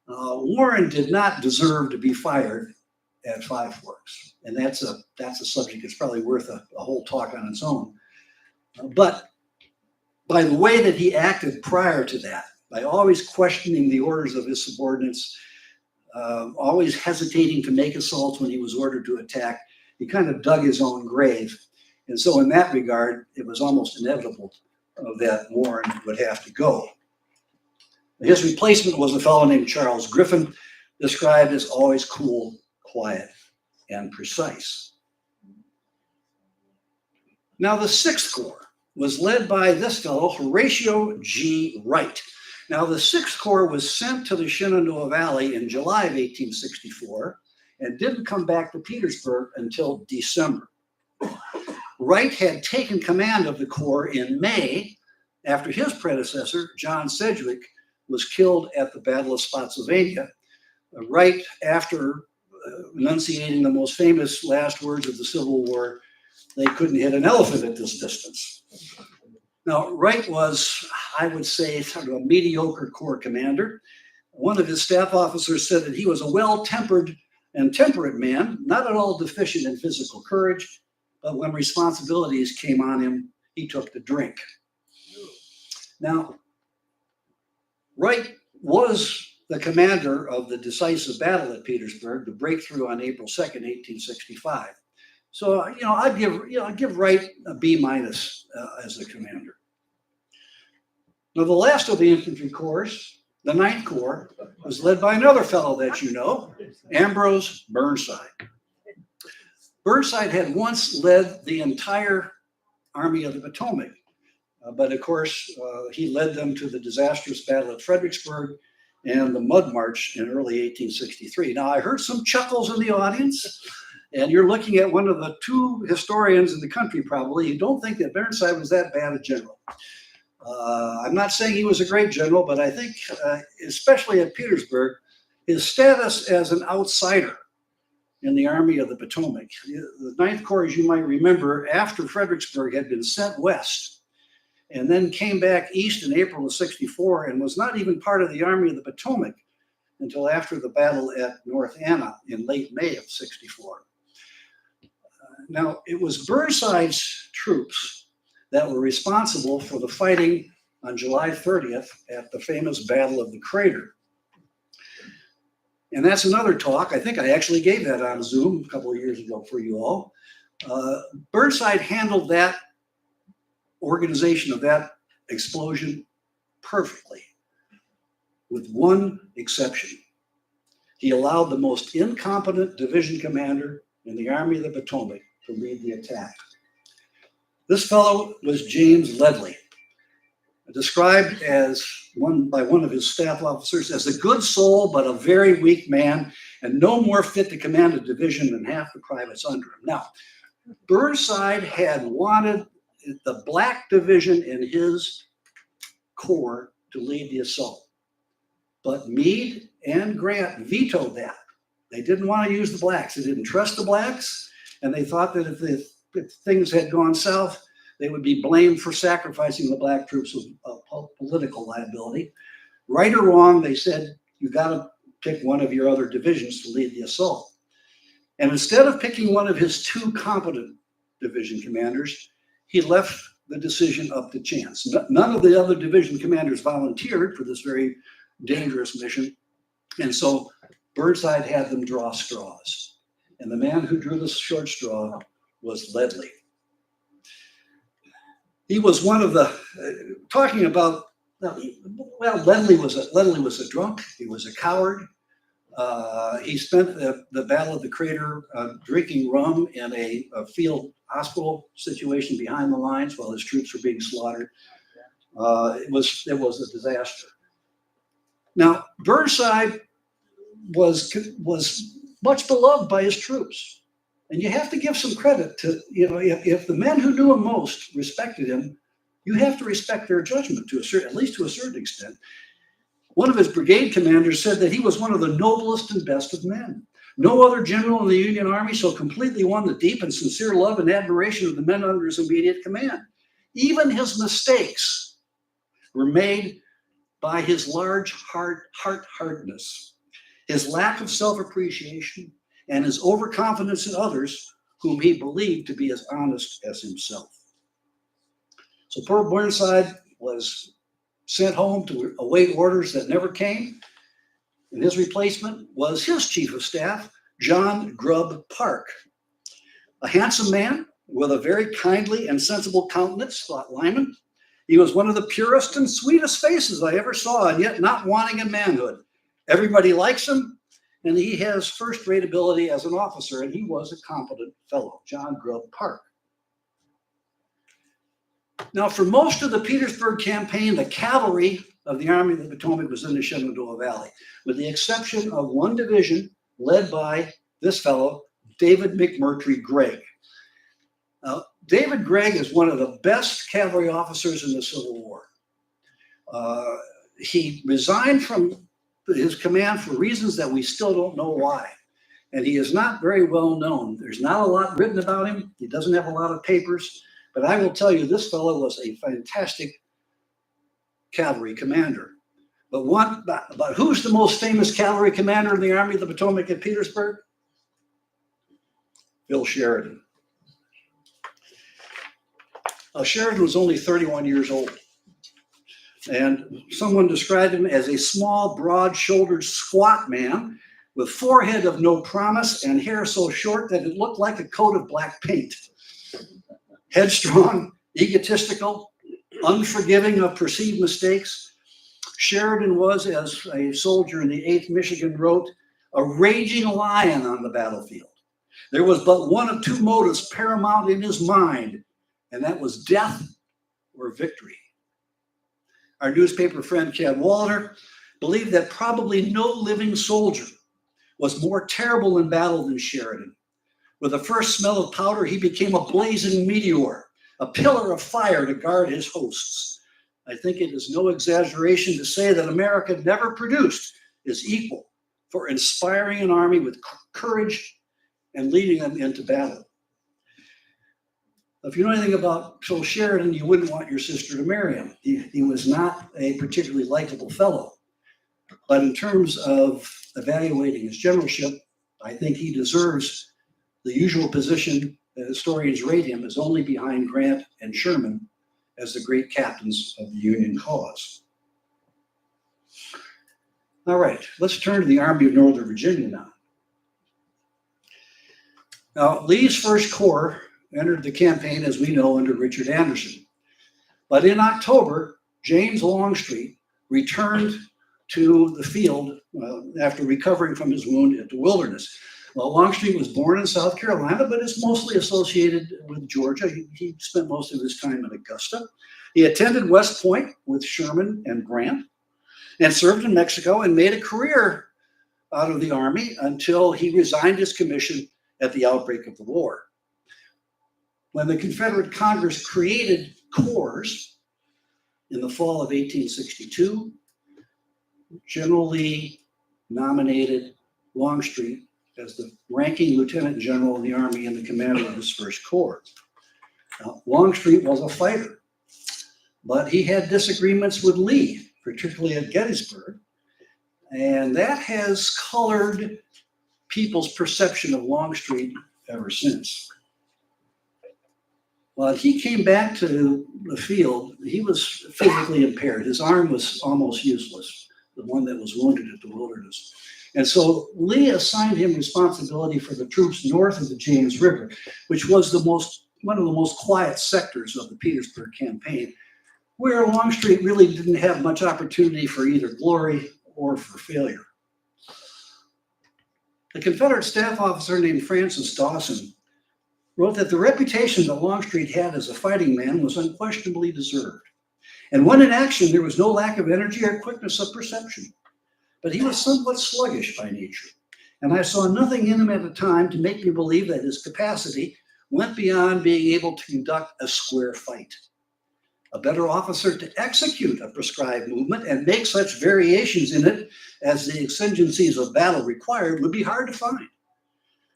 Warren did not deserve to be fired at Five Forks, and that's a subject that's probably worth a whole talk on its own. But by the way that he acted prior to that, by always questioning the orders of his subordinates, always hesitating to make assaults when he was ordered to attack, he kind of dug his own grave. And so in that regard, it was almost inevitable that Warren would have to go. His replacement was a fellow named Charles Griffin, described as always cool, quiet, and precise. Now, the 6th Corps was led by this fellow, Horatio G. Wright. Now, the 6th Corps was sent to the Shenandoah Valley in July of 1864 and didn't come back to Petersburg until December. Wright had taken command of the Corps in May after his predecessor, John Sedgwick, was killed at the Battle of Spotsylvania. Wright, after enunciating the most famous last words of the Civil War, "They couldn't hit an elephant at this distance." Now, Wright was, I would say, sort of a mediocre Corps commander. One of his staff officers said that he was a well-tempered and temperate man, not at all deficient in physical courage, but when responsibilities came on him, he took to drink. Now, Wright was the commander of the decisive battle at Petersburg, the breakthrough on April 2nd, 1865. So, I'd give Wright a B- as a commander. Now, the last of the infantry corps, the 9th Corps, was led by another fellow that you know, Ambrose Burnside. Burnside had once led the entire Army of the Potomac, but of course, he led them to the disastrous battle at Fredericksburg and the Mud March in early 1863. Now, I heard some chuckles in the audience, and you're looking at one of the 2 historians in the country probably who don't think that Burnside was that bad a general. I'm not saying he was a great general, but I think, especially at Petersburg, his status as an outsider in the Army of the Potomac. The 9th Corps, as you might remember, after Fredericksburg had been sent west and then came back east in April of 64 and was not even part of the Army of the Potomac until after the battle at North Anna in late May of 64. Now, it was Burnside's troops that were responsible for the fighting on July 30th at the famous Battle of the Crater. And that's another talk. I think I actually gave that on Zoom a couple of years ago for you all. Burnside handled that organization of that explosion perfectly, with one exception. He allowed the most incompetent division commander in the Army of the Potomac to lead the attack. This fellow was James Ledlie, described by one of his staff officers as a good soul, but a very weak man, and no more fit to command a division than half the privates under him. Now, Burnside had wanted the Black Division in his corps to lead the assault, but Meade and Grant vetoed that. They didn't want to use the Blacks. They didn't trust the Blacks, and they thought that if things had gone south, they would be blamed for sacrificing the Black troops with political liability. Right or wrong, they said, you got to pick one of your other divisions to lead the assault. And instead of picking one of his two competent division commanders, he left the decision up to chance. None of the other division commanders volunteered for this very dangerous mission. And so Burnside had them draw straws. And the man who drew the short straw was Ledlie. He was one of the, talking about, well, Ledlie was a drunk. He was a coward. He spent the Battle of the Crater drinking rum in a field hospital situation behind the lines while his troops were being slaughtered. It was a disaster. Now, Burnside was much beloved by his troops. And you have to give some credit to, if the men who knew him most respected him, you have to respect their judgment at least to a certain extent. One of his brigade commanders said that he was one of the noblest and best of men. No other general in the Union Army so completely won the deep and sincere love and admiration of the men under his immediate command. Even his mistakes were made by his large hardness, his lack of self-appreciation, and his overconfidence in others whom he believed to be as honest as himself. So poor Burnside was sent home to await orders that never came, and his replacement was his chief of staff, John Grubb Park, a handsome man with a very kindly and sensible countenance, thought Lyman. He was one of the purest and sweetest faces I ever saw, and yet not wanting in manhood. Everybody likes him, and he has first-rate ability as an officer, and he was a competent fellow, John Grubb Park. Now, for most of the Petersburg campaign, the cavalry of the Army of the Potomac was in the Shenandoah Valley, with the exception of one division led by this fellow, David McMurtry Gregg. Now, David Gregg is one of the best cavalry officers in the Civil War. He resigned from his command for reasons that we still don't know why. And he is not very well known. There's not a lot written about him. He doesn't have a lot of papers. But I will tell you, this fellow was a fantastic cavalry commander. But who's the most famous cavalry commander in the Army of the Potomac at Petersburg? Bill Sheridan. Sheridan was only 31 years old. And someone described him as a small, broad-shouldered, squat man with forehead of no promise and hair so short that it looked like a coat of black paint. Headstrong, egotistical, unforgiving of perceived mistakes, Sheridan was, as a soldier in the 8th Michigan wrote, a raging lion on the battlefield. There was but one of two motives paramount in his mind, and that was death or victory. Our newspaper friend Cadwalader believed that probably no living soldier was more terrible in battle than Sheridan. With the first smell of powder, he became a blazing meteor, a pillar of fire to guard his hosts. I think it is no exaggeration to say that America never produced his equal for inspiring an army with courage and leading them into battle. If you know anything about Phil Sheridan, you wouldn't want your sister to marry him. He was not a particularly likable fellow. But in terms of evaluating his generalship, I think he deserves the usual position that historians rate him as only behind Grant and Sherman as the great captains of the Union cause. All right, let's turn to the Army of Northern Virginia now. Now, Lee's First Corps entered the campaign, as we know, under Richard Anderson. But in October, James Longstreet returned to the field after recovering from his wound at the Wilderness. Well, Longstreet was born in South Carolina, but is mostly associated with Georgia. He spent most of his time in Augusta. He attended West Point with Sherman and Grant and served in Mexico and made a career out of the Army until he resigned his commission at the outbreak of the war. When the Confederate Congress created corps in the fall of 1862, General Lee nominated Longstreet as the ranking lieutenant general in the Army and the commander of his first corps. Now, Longstreet was a fighter, but he had disagreements with Lee, particularly at Gettysburg, and that has colored people's perception of Longstreet ever since. When he came back to the field, he was physically impaired. His arm was almost useless, the one that was wounded at the Wilderness. And so Lee assigned him responsibility for the troops north of the James River, which was one of the most quiet sectors of the Petersburg campaign, where Longstreet really didn't have much opportunity for either glory or for failure. A Confederate staff officer named Francis Dawson wrote that the reputation that Longstreet had as a fighting man was unquestionably deserved. And when in action, there was no lack of energy or quickness of perception. But he was somewhat sluggish by nature. And I saw nothing in him at the time to make me believe that his capacity went beyond being able to conduct a square fight. A better officer to execute a prescribed movement and make such variations in it as the exigencies of battle required would be hard to find.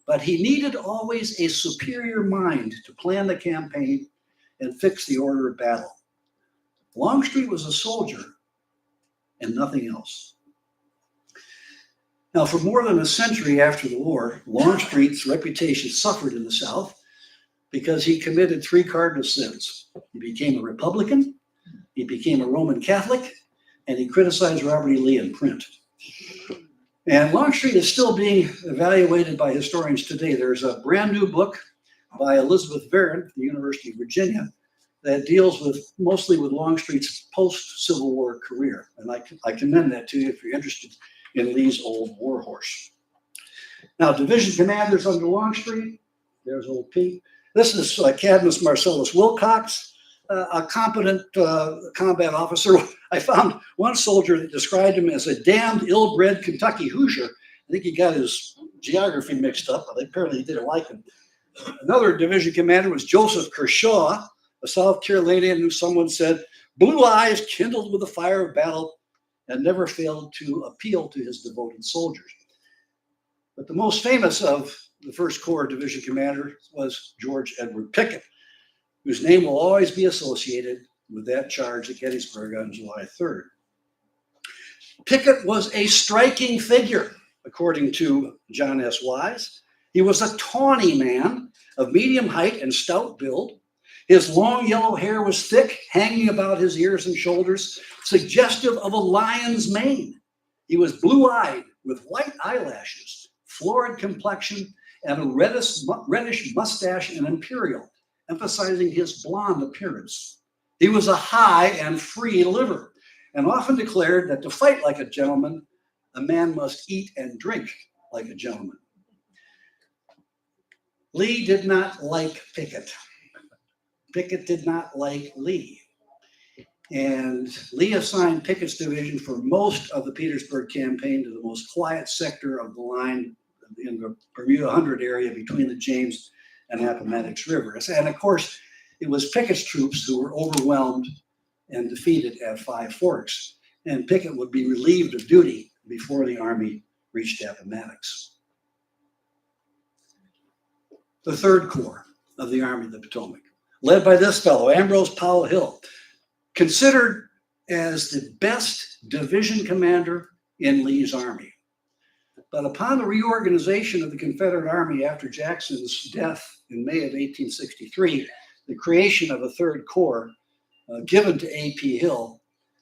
But he needed always a superior mind to plan the campaign and fix the order of battle. Longstreet was a soldier and nothing else. Now, for more than a century after the war, Longstreet's reputation suffered in the South because he committed three cardinal sins. He became a Republican, he became a Roman Catholic, and he criticized Robert E. Lee in print. And Longstreet is still being evaluated by historians today. There's a brand new book by Elizabeth Barron at the University of Virginia that deals mostly with Longstreet's post-Civil War career. And I commend that to you if you're interested in Lee's old war horse. Now, division commanders under Longstreet, there's old Pete. This is Cadmus Marcellus Wilcox, a competent combat officer. I found one soldier that described him as a damned ill-bred Kentucky Hoosier. I think he got his geography mixed up, but apparently he didn't like him. Another division commander was Joseph Kershaw, a South Carolinian who someone said, blue eyes kindled with the fire of battle and never failed to appeal to his devoted soldiers. But the most famous of the First Corps division commander was George Edward Pickett, whose name will always be associated with that charge at Gettysburg on July 3rd. Pickett was a striking figure, according to John S. Wise. He was a tawny man of medium height and stout build. His long yellow hair was thick, hanging about his ears and shoulders, suggestive of a lion's mane. He was blue-eyed with white eyelashes, florid complexion, and a reddish mustache and imperial, emphasizing his blonde appearance. He was a high and free liver, and often declared that to fight like a gentleman, a man must eat and drink like a gentleman. Lee did not like Pickett. Pickett did not like Lee. And Lee assigned Pickett's division for most of the Petersburg campaign to the most quiet sector of the line in the Bermuda Hundred area between the James and Appomattox rivers. And of course, it was Pickett's troops who were overwhelmed and defeated at Five Forks. And Pickett would be relieved of duty before the Army reached Appomattox. The Third Corps of the Army of the Potomac, led by this fellow, Ambrose Powell Hill, considered as the best division commander in Lee's army. But upon the reorganization of the Confederate Army after Jackson's death in May of 1863, the creation of a Third Corps given to A.P. Hill,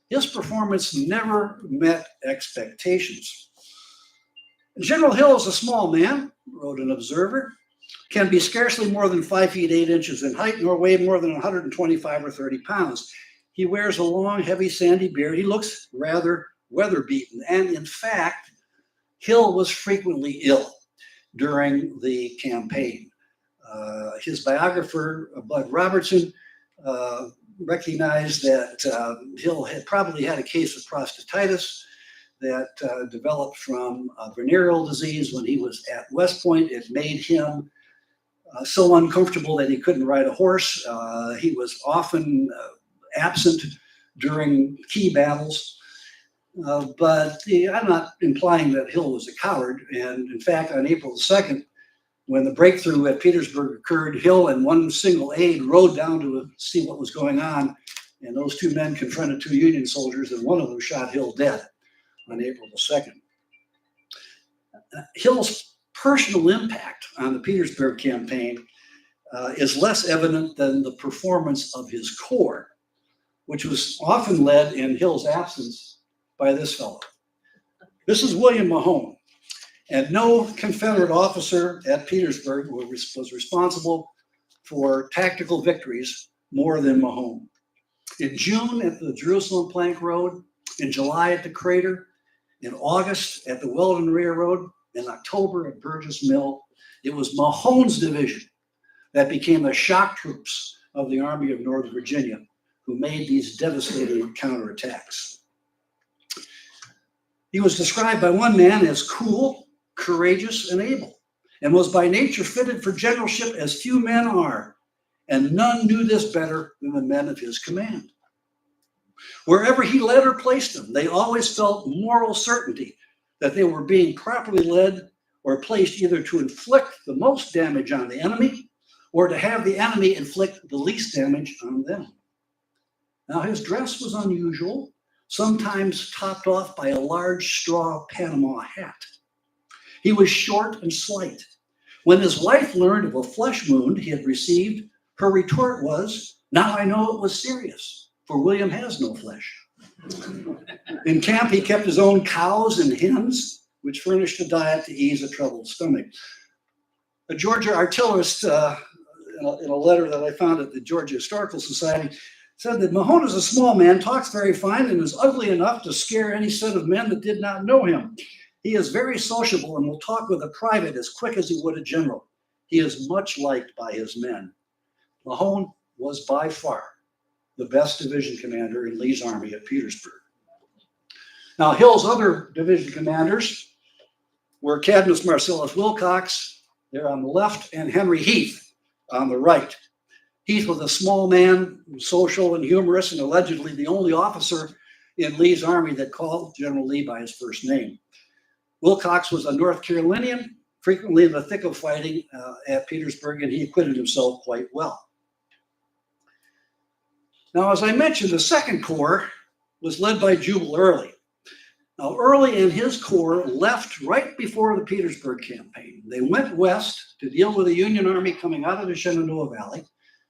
his performance never met expectations. General Hill is a small man, wrote an observer, can be scarcely more than 5 feet 8 inches in height, nor weigh more than 125 or 30 pounds. He wears a long, heavy, sandy beard. He looks rather weather-beaten. And in fact, Hill was frequently ill during the campaign. His biographer, Bud Robertson, recognized that Hill had probably had a case of prostatitis that developed from venereal disease when he was at West Point. It made him so uncomfortable that he couldn't ride a horse. He was often absent during key battles. But I'm not implying that Hill was a coward. And in fact, on April 2nd, when the breakthrough at Petersburg occurred, Hill and one single aide rode down to see what was going on. And those two men confronted two Union soldiers, and one of them shot Hill dead on April the 2nd. Hill's personal impact on the Petersburg campaign is less evident than the performance of his corps, which was often led in Hill's absence by this fellow. This is William Mahone, and no Confederate officer at Petersburg was responsible for tactical victories more than Mahone. In June at the Jerusalem Plank Road, in July at the Crater, in August at the Weldon Railroad, in October at Burgess Mill, it was Mahone's division that became the shock troops of the Army of Northern Virginia, who made these devastating counterattacks. He was described by one man as cool, courageous, and able, and was by nature fitted for generalship as few men are, and none knew this better than the men of his command. Wherever he led or placed them, they always felt moral certainty that they were being properly led or placed either to inflict the most damage on the enemy or to have the enemy inflict the least damage on them. Now, his dress was unusual, sometimes topped off by a large straw Panama hat. He was short and slight. When his wife learned of a flesh wound he had received, her retort was, "Now I know it was serious, for William has no flesh." In camp, he kept his own cows and hens, which furnished a diet to ease a troubled stomach. A Georgia artillerist, in a letter that I found at the Georgia Historical Society, said that Mahone is a small man, talks very fine, and is ugly enough to scare any set of men that did not know him. He is very sociable and will talk with a private as quick as he would a general. He is much liked by his men. Mahone was by far the best division commander in Lee's army at Petersburg. Now, Hill's other division commanders were Cadmus Marcellus Wilcox, there on the left, and Henry Heath on the right. Heath was a small man, social and humorous, and allegedly the only officer in Lee's army that called General Lee by his first name. Wilcox was a North Carolinian, frequently in the thick of fighting at Petersburg, and he acquitted himself quite well. Now, as I mentioned, the Second Corps was led by Jubal Early. Now, Early and his corps left right before the Petersburg campaign. They went west to deal with the Union Army coming out of the Shenandoah Valley.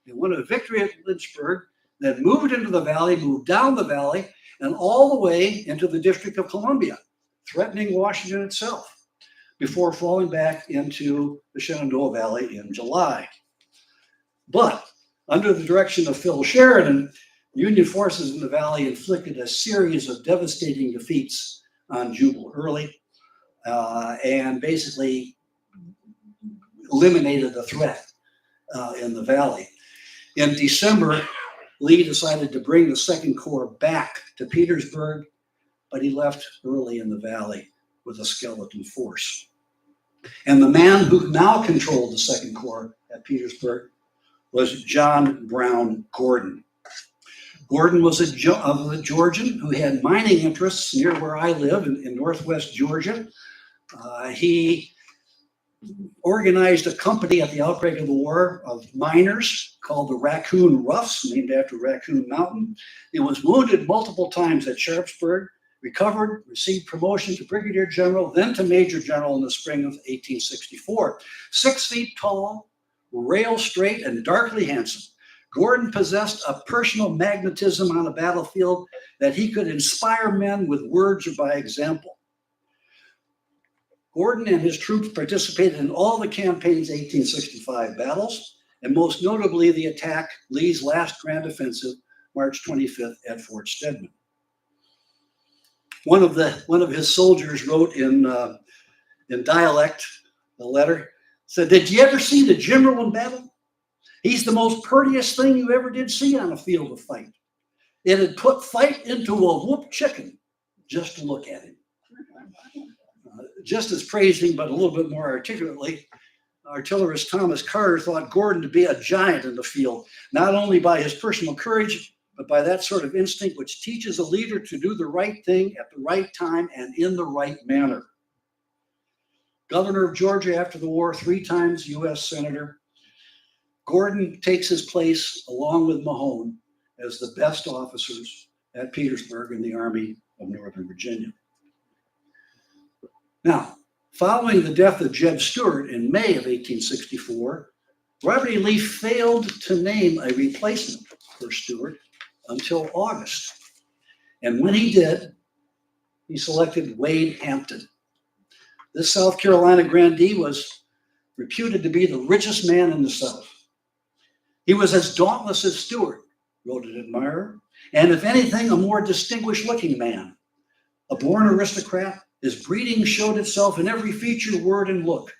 They won a victory at Lynchburg, then moved into the valley, moved down the valley, and all the way into the District of Columbia, threatening Washington itself, before falling back into the Shenandoah Valley in July. But under the direction of Phil Sheridan, Union forces in the valley inflicted a series of devastating defeats on Jubal Early and basically eliminated the threat in the valley. In December, Lee decided to bring the Second Corps back to Petersburg, but he left Early in the valley with a skeleton force. And the man who now controlled the Second Corps at Petersburg was John Brown Gordon. Gordon was a Georgian who had mining interests near where I live in northwest Georgia. He organized a company at the outbreak of the war of miners called the Raccoon Roughs, named after Raccoon Mountain. He was wounded multiple times at Sharpsburg, recovered, received promotion to brigadier general, then to major general in the spring of 1864. 6 feet tall, rail straight, and darkly handsome, Gordon possessed a personal magnetism on the battlefield that he could inspire men with words or by example. Gordon and his troops participated in all the campaign's 1865 battles, and most notably the attack, Lee's last grand offensive, March 25th at Fort Stedman. One of his soldiers wrote in dialect, a letter, said, "Did you ever see the general in battle? He's the most prettiest thing you ever did see on a field of fight. It'd put fight into a whoop chicken just to look at him. Just as praising, but a little bit more articulately, artillerist Thomas Carter thought Gordon to be a giant in the field, not only by his personal courage, but by that sort of instinct which teaches a leader to do the right thing at the right time and in the right manner. Governor of Georgia after the war, 3 times U.S. Senator, Gordon takes his place along with Mahone as the best officers at Petersburg in the Army of Northern Virginia. Now, following the death of Jeb Stuart in May of 1864, Robert E. Lee failed to name a replacement for Stuart until August. And when he did, he selected Wade Hampton. This South Carolina grandee was reputed to be the richest man in the South. He was as dauntless as Stuart, wrote an admirer, and if anything, a more distinguished looking man. A born aristocrat, his breeding showed itself in every feature, word, and look.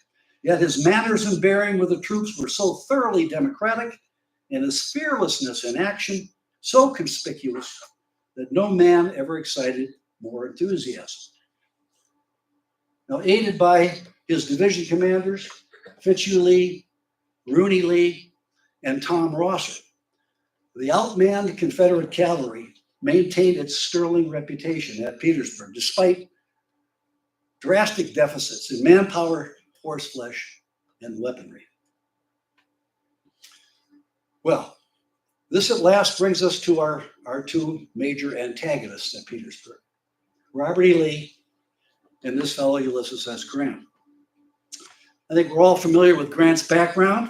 Yet his manners and bearing with the troops were so thoroughly democratic, and his fearlessness in action so conspicuous that no man ever excited more enthusiasm. Now, aided by his division commanders, Fitzhugh Lee, Rooney Lee, and Tom Rosser, the outmanned Confederate cavalry maintained its sterling reputation at Petersburg, despite drastic deficits in manpower, horseflesh, and weaponry. Well, this at last brings us to our 2 major antagonists at Petersburg, Robert E. Lee and this fellow Ulysses S. Grant. I think we're all familiar with Grant's background: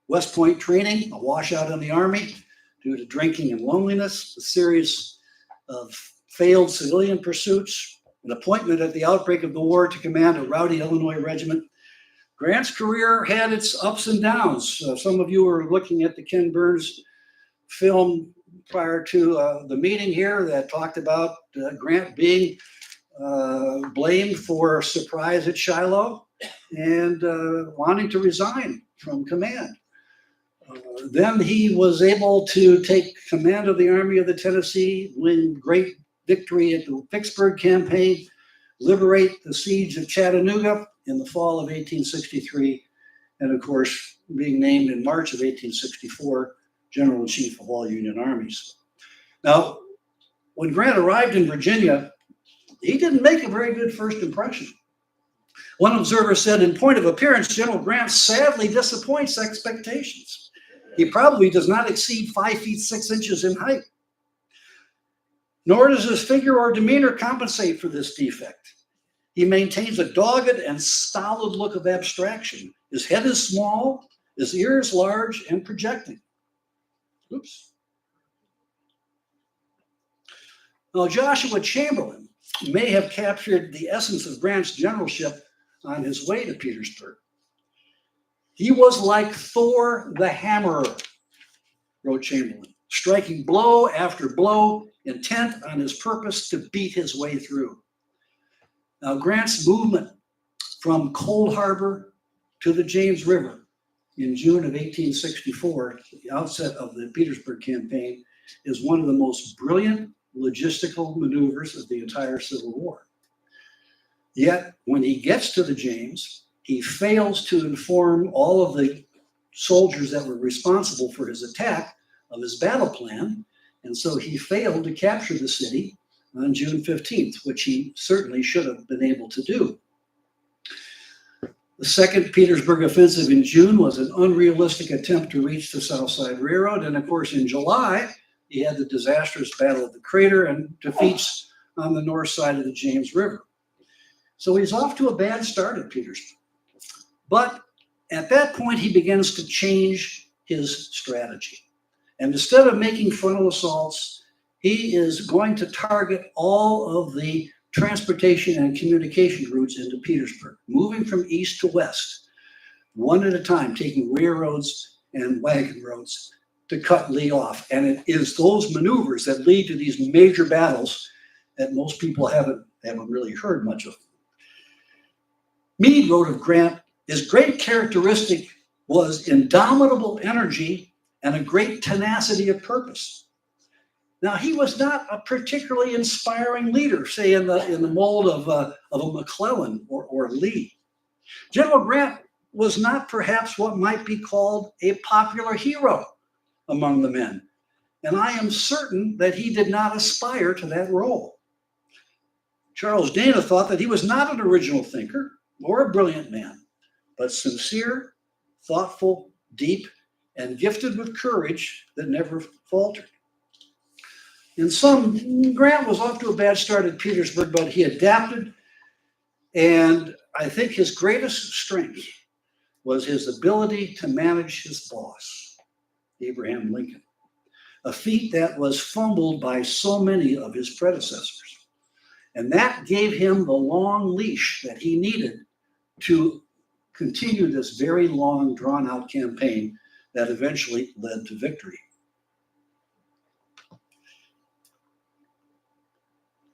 West Point training, a washout in the Army due to drinking and loneliness, a series of failed civilian pursuits, an appointment at the outbreak of the war to command a rowdy Illinois regiment. Grant's career had its ups and downs. Some of you were looking at the Ken Burns film prior to the meeting here that talked about Grant being blamed for surprise at Shiloh and wanting to resign from command. Then he was able to take command of the Army of the Tennessee, win great victory at the Vicksburg campaign, liberate the siege of Chattanooga in the fall of 1863, and of course, being named in March of 1864, General-in-Chief of all Union armies. Now, when Grant arrived in Virginia, he didn't make a very good first impression. One observer said, in point of appearance, General Grant sadly disappoints expectations. He probably does not exceed 5 feet 6 inches in height. Nor does his figure or demeanor compensate for this defect. He maintains a dogged and stolid look of abstraction. His head is small, his ears large and projecting. Oops. Now, Joshua Chamberlain may have captured the essence of Grant's generalship on his way to Petersburg. He was like Thor the Hammerer, wrote Chamberlain, striking blow after blow, intent on his purpose to beat his way through. Now, Grant's movement from Cold Harbor to the James River in June of 1864, the outset of the Petersburg campaign, is one of the most brilliant logistical maneuvers of the entire Civil War. Yet, when he gets to the James, he fails to inform all of the soldiers that were responsible for his attack of his battle plan, and so he failed to capture the city on June 15th, which he certainly should have been able to do. The Second Petersburg Offensive in June was an unrealistic attempt to reach the South Side Railroad, and of course in July, he had the disastrous Battle of the Crater and defeats on the north side of the James River. So he's off to a bad start at Petersburg. But at that point, he begins to change his strategy. And instead of making frontal assaults, he is going to target all of the transportation and communication routes into Petersburg, moving from east to west, one at a time, taking rear roads and wagon roads to cut Lee off. And it is those maneuvers that lead to these major battles that most people haven't really heard much of. Meade wrote of Grant, his great characteristic was indomitable energy and a great tenacity of purpose. Now, he was not a particularly inspiring leader, say in the mold of a McClellan or Lee. General Grant was not perhaps what might be called a popular hero among the men, and I am certain that he did not aspire to that role. Charles Dana thought that he was not an original thinker or a brilliant man, but sincere, thoughtful, deep, and gifted with courage that never faltered. In sum, Grant was off to a bad start at Petersburg, but he adapted, and I think his greatest strength was his ability to manage his boss, Abraham Lincoln, a feat that was fumbled by so many of his predecessors. And that gave him the long leash that he needed to continue this very long, drawn-out campaign that eventually led to victory.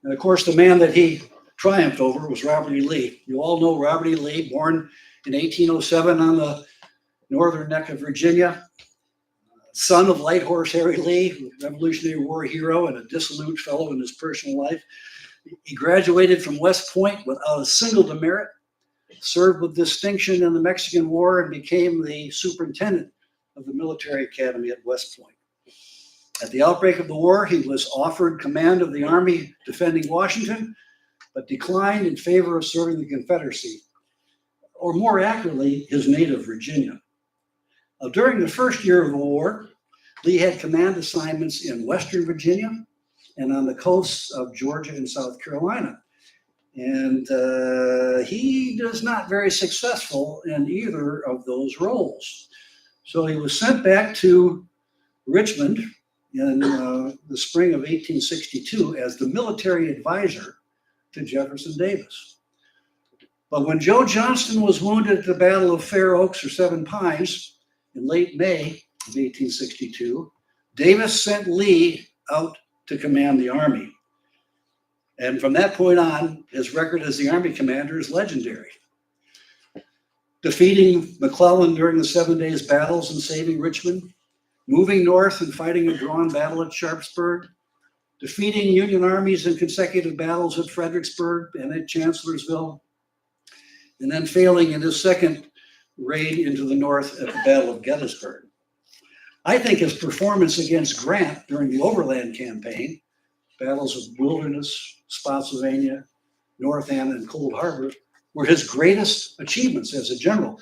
And of course, the man that he triumphed over was Robert E. Lee. You all know Robert E. Lee, born in 1807 on the northern neck of Virginia, son of Light Horse Harry Lee, Revolutionary War hero and a dissolute fellow in his personal life. He graduated from West Point without a single demerit, served with distinction in the Mexican War, and became the superintendent of the military academy at West Point. At the outbreak of the war, he was offered command of the army defending Washington, but declined in favor of serving the Confederacy, or more accurately, his native Virginia. During the first year of the war, Lee had command assignments in Western Virginia and on the coasts of Georgia and South Carolina. And he was not very successful in either of those roles. So he was sent back to Richmond in the spring of 1862 as the military advisor to Jefferson Davis. But when Joe Johnston was wounded at the Battle of Fair Oaks or Seven Pines in late May of 1862, Davis sent Lee out to command the army. And from that point on, his record as the Army commander is legendary. Defeating McClellan during the 7 Days battles and saving Richmond, moving north and fighting a drawn battle at Sharpsburg, defeating Union armies in consecutive battles at Fredericksburg and at Chancellorsville, and then failing in his second raid into the north at the Battle of Gettysburg. I think his performance against Grant during the Overland Campaign, battles of Wilderness, Spotsylvania, North End, and Cold Harbor, were his greatest achievements as a general,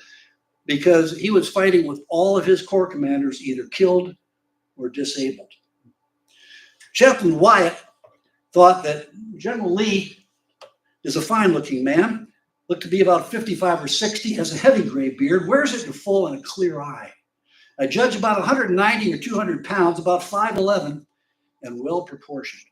because he was fighting with all of his corps commanders either killed or disabled. Chaplain Wyatt thought that General Lee is a fine-looking man, looked to be about 55 or 60, has a heavy gray beard, wears it in full and a clear eye. A judge about 190 or 200 pounds, about 5'11", and well-proportioned.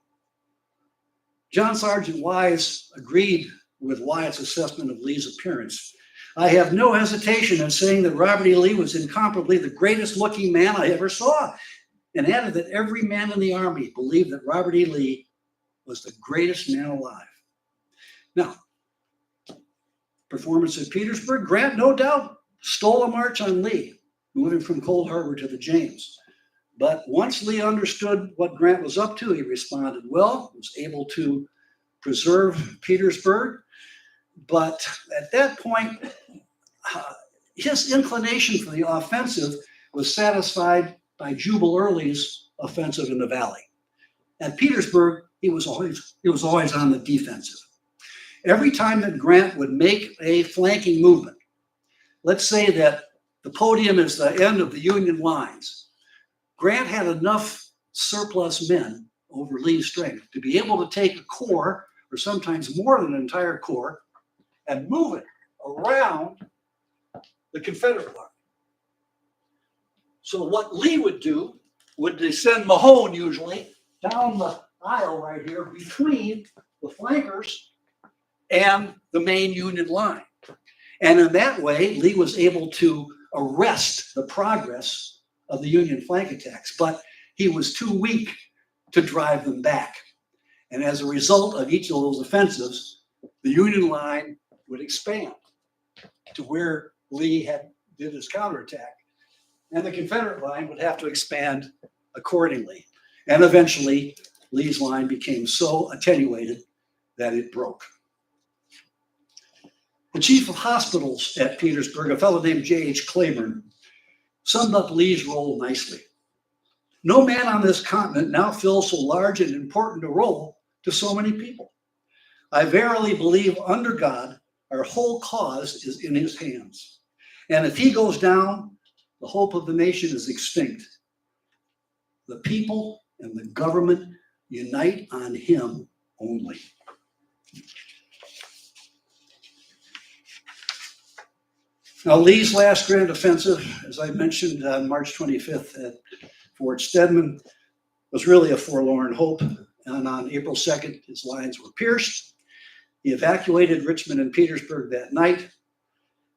John Sergeant Wise agreed with Wyatt's assessment of Lee's appearance. I have no hesitation in saying that Robert E. Lee was incomparably the greatest looking man I ever saw, and added that every man in the Army believed that Robert E. Lee was the greatest man alive. Now, performance at Petersburg, Grant no doubt stole a march on Lee, moving from Cold Harbor to the James. But once Lee understood what Grant was up to, he responded well, was able to preserve Petersburg. But at that point, his inclination for the offensive was satisfied by Jubal Early's offensive in the valley. At Petersburg, he was always on the defensive. Every time that Grant would make a flanking movement, let's say that the podium is the end of the Union lines, Grant had enough surplus men over Lee's strength to be able to take a corps, or sometimes more than an entire corps, and move it around the Confederate line. So what Lee would do would they send Mahone usually down the aisle right here between the flankers and the main Union line. And in that way, Lee was able to arrest the progress of the Union flank attacks, but he was too weak to drive them back. And as a result of each of those offensives, the Union line would expand to where Lee had did his counterattack. And the Confederate line would have to expand accordingly. And eventually, Lee's line became so attenuated that it broke. The chief of hospitals at Petersburg, a fellow named J.H. Claiborne, summed up Lee's role nicely. No man on this continent now fills so large and important a role to so many people. I verily believe under God, our whole cause is in his hands. And if he goes down, the hope of the nation is extinct. The people and the government unite on him only. Now, Lee's last grand offensive, as I mentioned on March 25th at Fort Stedman, was really a forlorn hope. And on April 2nd, his lines were pierced. He evacuated Richmond and Petersburg that night,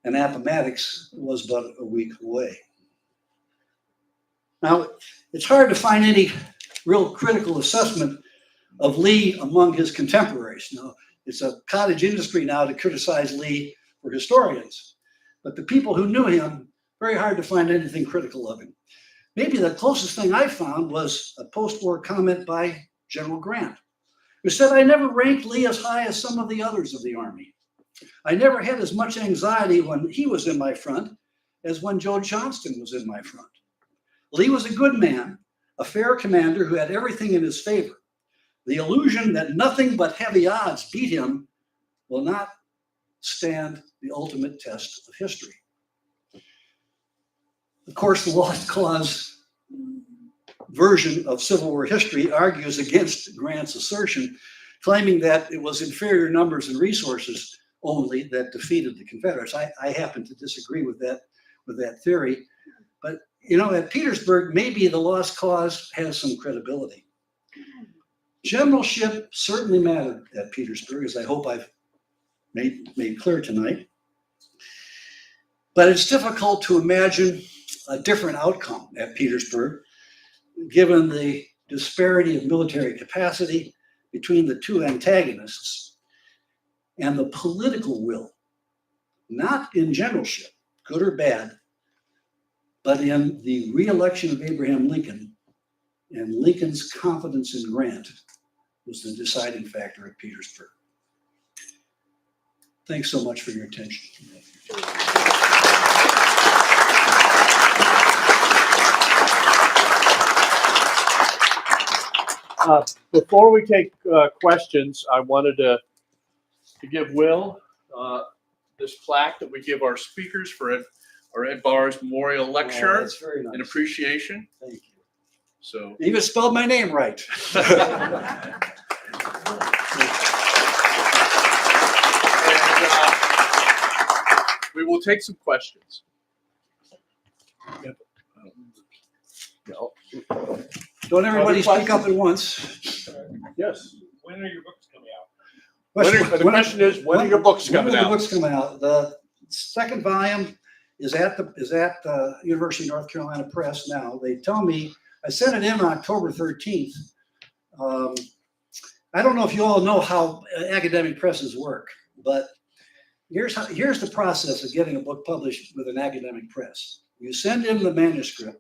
and Appomattox was but a week away. Now, it's hard to find any real critical assessment of Lee among his contemporaries. Now, it's a cottage industry now to criticize Lee for historians, but the people who knew him, very hard to find anything critical of him. Maybe the closest thing I found was a post-war comment by General Grant, who said, "I never ranked Lee as high as some of the others of the Army. I never had as much anxiety when he was in my front as when Joe Johnston was in my front. Lee was a good man, a fair commander who had everything in his favor. The illusion that nothing but heavy odds beat him will not stand the ultimate test of history." Of course, the Lost Cause version of Civil War history argues against Grant's assertion, claiming that it was inferior numbers and resources only that defeated the Confederates. I happen to disagree with that theory. But, you know, at Petersburg, maybe the Lost Cause has some credibility. Generalship certainly mattered at Petersburg, as I hope I've made clear tonight. But it's difficult to imagine a different outcome at Petersburg, given the disparity of military capacity between the two antagonists and the political will, not in generalship, good or bad, but in the re-election of Abraham Lincoln, and Lincoln's confidence in Grant was the deciding factor at Petersburg. Thanks so much for your attention. Before we take questions, I wanted to give Will this plaque that we give our speakers for our Ed Barr's Memorial Lecture That's very nice. in appreciation. Thank you. So You even spelled my name right. we will take some questions. Don't everybody speak up at once. Yes. When are your books coming out? The question is, when are your books coming out? When are the books coming out? The second volume is at the University of North Carolina Press now. They tell me, I sent it in on October 13th. I don't know if you all know how academic presses work, but here's the process of getting a book published with an academic press. You send in the manuscript,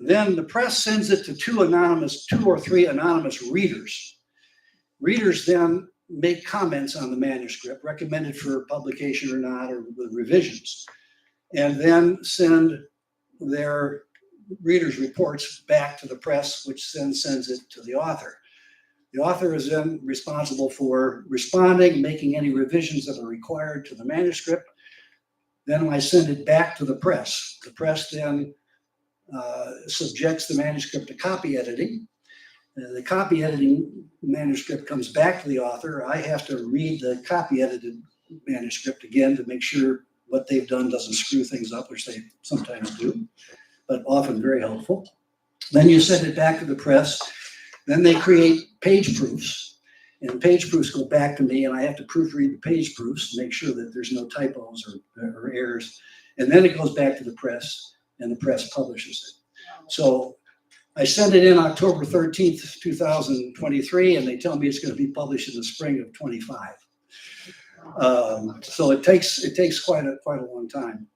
then the press sends it to two or three anonymous readers. Readers then make comments on the manuscript, recommended for publication or not, or with revisions, and then send their readers' reports back to the press, which then sends it to the author. The author is then responsible for responding, making any revisions that are required to the manuscript. Then I send it back to the press. The press then subjects the manuscript to copy editing. The copy editing manuscript comes back to the author. I have to read the copy edited manuscript again to make sure what they've done doesn't screw things up, which they sometimes do, but often very helpful. Then you send it back to the press. Then they create page proofs, and page proofs go back to me, and I have to proofread the page proofs to make sure that there's no typos or errors. And then it goes back to the press, and the press publishes it. So I send it in October 13th, 2023, and they tell me it's going to be published in the spring of 25. So it takes quite a long time.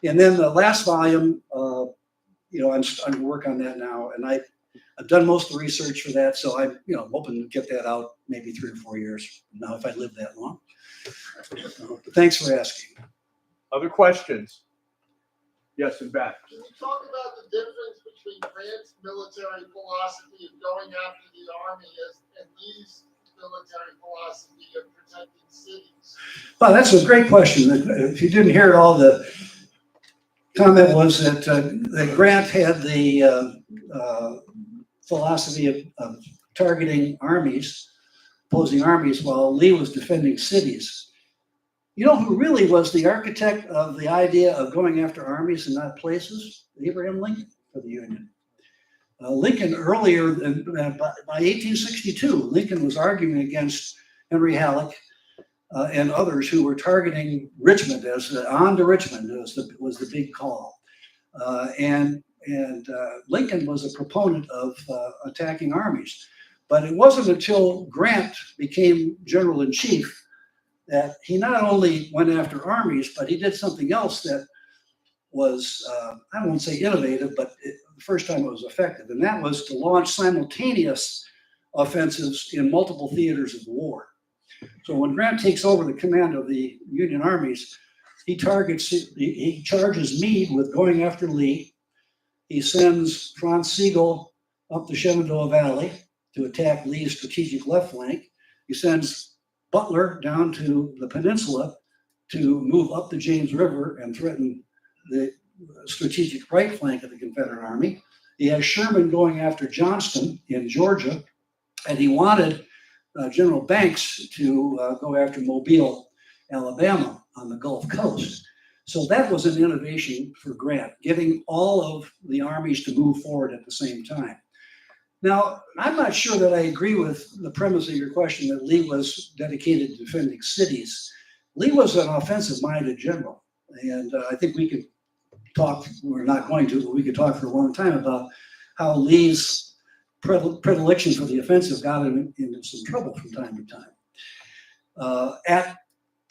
And then the last volume, I'm starting to work on that now, and I've done most of the research for that, so I'm hoping to get that out maybe 3 or 4 years from now if I live that long. But thanks for asking. Other questions? Yes, in back. Can you talk about the difference between Grant's military philosophy of going after the army and Lee's military philosophy of protecting cities? Well, that's a great question. If you didn't hear it all, the comment was that Grant had the philosophy of targeting armies, opposing armies, while Lee was defending cities. You know who really was the architect of the idea of going after armies and not places? Abraham Lincoln for the Union. Lincoln earlier, by 1862, Lincoln was arguing against Henry Halleck and others who were targeting Richmond on to Richmond was the big call. And Lincoln was a proponent of attacking armies. But it wasn't until Grant became general in chief that he not only went after armies, but he did something else that was, I won't say innovative, but the first time it was effective. And that was to launch simultaneous offensives in multiple theaters of the war. So when Grant takes over the command of the Union armies, he charges Meade with going after Lee. He sends Franz Sigel up the Shenandoah Valley to attack Lee's strategic left flank. He sends Butler down to the peninsula to move up the James River and threaten the strategic right flank of the Confederate Army. He has Sherman going after Johnston in Georgia, and he wanted General Banks to go after Mobile, Alabama on the Gulf Coast. So that was an innovation for Grant, getting all of the armies to move forward at the same time. Now, I'm not sure that I agree with the premise of your question that Lee was dedicated to defending cities. Lee was an offensive-minded general, and I think we could talk, we're not going to, but we could talk for a long time about how Lee's predilection for the offensive got him into some trouble from time to time.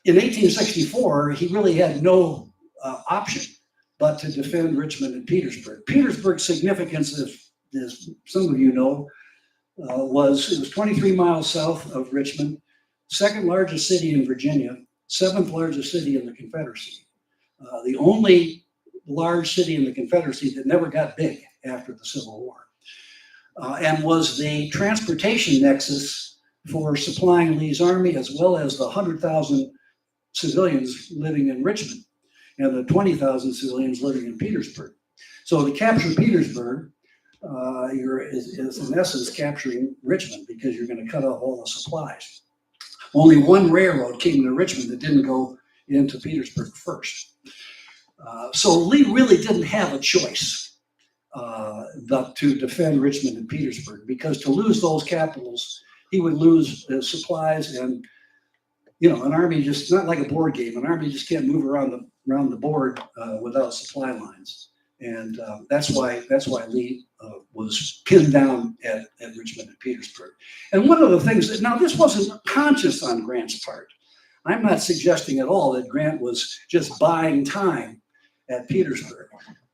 In 1864, he really had no option but to defend Richmond and Petersburg. Petersburg's significance, as some of you know, was 23 miles south of Richmond, second largest city in Virginia, seventh largest city in the Confederacy. The only large city in the Confederacy that never got big after the Civil War, and was the transportation nexus for supplying Lee's army, as well as the 100,000 civilians living in Richmond and the 20,000 civilians living in Petersburg. So to capture Petersburg, is in essence capturing Richmond, because you're going to cut off all the supplies. Only one railroad came to Richmond that didn't go into Petersburg first. So Lee really didn't have a choice but to defend Richmond and Petersburg, because to lose those capitals, he would lose supplies, and an army just not like a board game. An army just can't move around the board without supply lines, and that's why Lee was pinned down at Richmond and Petersburg. And one of the things that, now this wasn't conscious on Grant's part. I'm not suggesting at all that Grant was just buying time at Petersburg,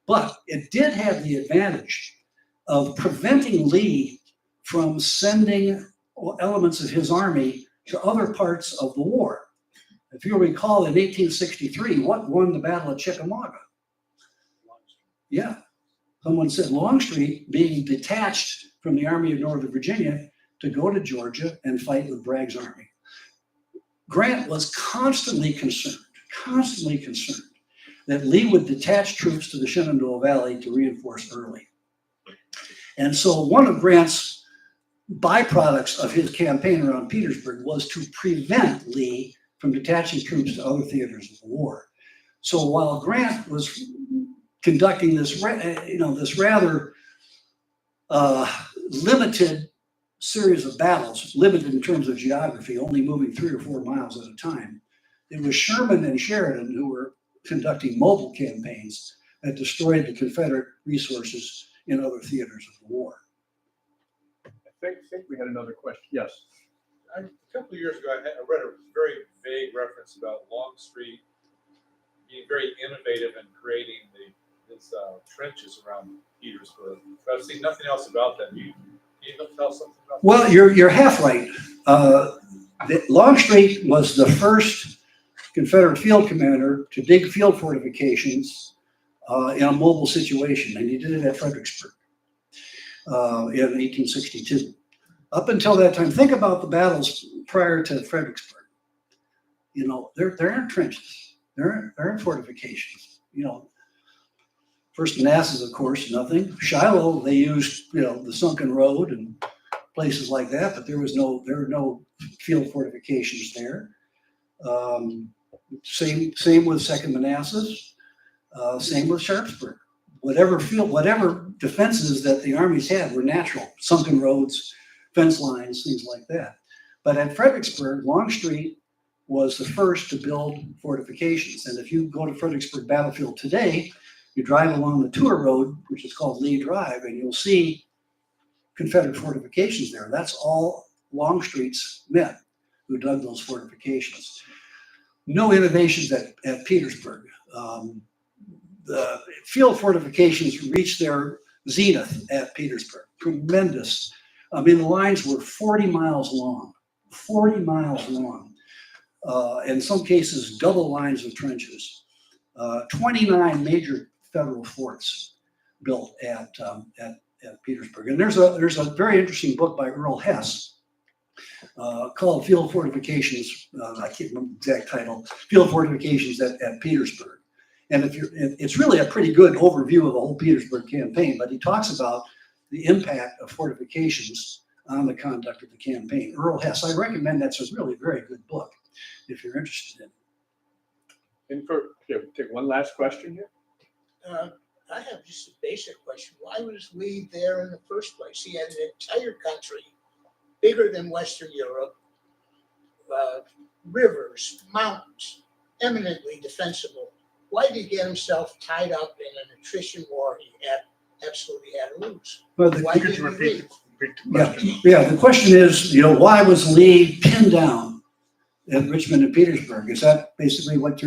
but it did have the advantage of preventing Lee from sending elements of his army to other parts of the war. If you recall, in 1863, what won the Battle of Chickamauga? Yeah, someone said Longstreet being detached from the Army of Northern Virginia to go to Georgia and fight with Bragg's army. Grant was constantly concerned that Lee would detach troops to the Shenandoah Valley to reinforce Early. And so one of Grant's byproducts of his campaign around Petersburg was to prevent Lee from detaching troops to other theaters of the war. So while Grant was conducting this rather limited series of battles, limited in terms of geography, only moving 3 or 4 miles at a time, it was Sherman and Sheridan who were conducting mobile campaigns that destroyed the Confederate resources in other theaters of the war. I think we had another question. Yes. A couple of years ago, I read a very vague reference about Longstreet being very innovative in creating these trenches around Petersburg. But I've seen nothing else about them. Can you tell us something about Well, you're half right. Longstreet was the first Confederate field commander to dig field fortifications in a mobile situation, and he did it at Fredericksburg in 1862. Up until that time, think about the battles prior to Fredericksburg. You know, there aren't trenches, there aren't fortifications. You know, First Manassas, of course, nothing. Shiloh, they used, you know, the sunken road and places like that, but there were no field fortifications there. Same with Second Manassas. Same with Sharpsburg. Whatever defenses that the armies had were natural, sunken roads, fence lines, things like that. But at Fredericksburg, Longstreet was the first to build fortifications. And if you go to Fredericksburg Battlefield today, you drive along the tour road, which is called Lee Drive, and you'll see Confederate fortifications there. That's all Longstreet's men who dug those fortifications. No innovations at Petersburg. The field fortifications reached their zenith at Petersburg. Tremendous. I mean, the lines were 40 miles long, 40 miles long. In some cases, double lines of trenches. 29 major federal forts built at Petersburg. And there's a very interesting book by Earl Hess called Field Fortifications. I can't remember the exact title. Field Fortifications at Petersburg. And it's really a pretty good overview of the whole Petersburg campaign. But he talks about the impact of fortifications on the conduct of the campaign. Earl Hess. I recommend that's a really very good book if you're interested in it. And take one last question here. I have just a basic question. Why was Lee there in the first place? He had an entire country bigger than Western Europe, rivers, mountains, eminently defensible. Why did he get himself tied up in an attrition war he absolutely had to lose? Well, Why did he leave? Yeah, the question is, why was Lee pinned down at Richmond and Petersburg? Is that basically what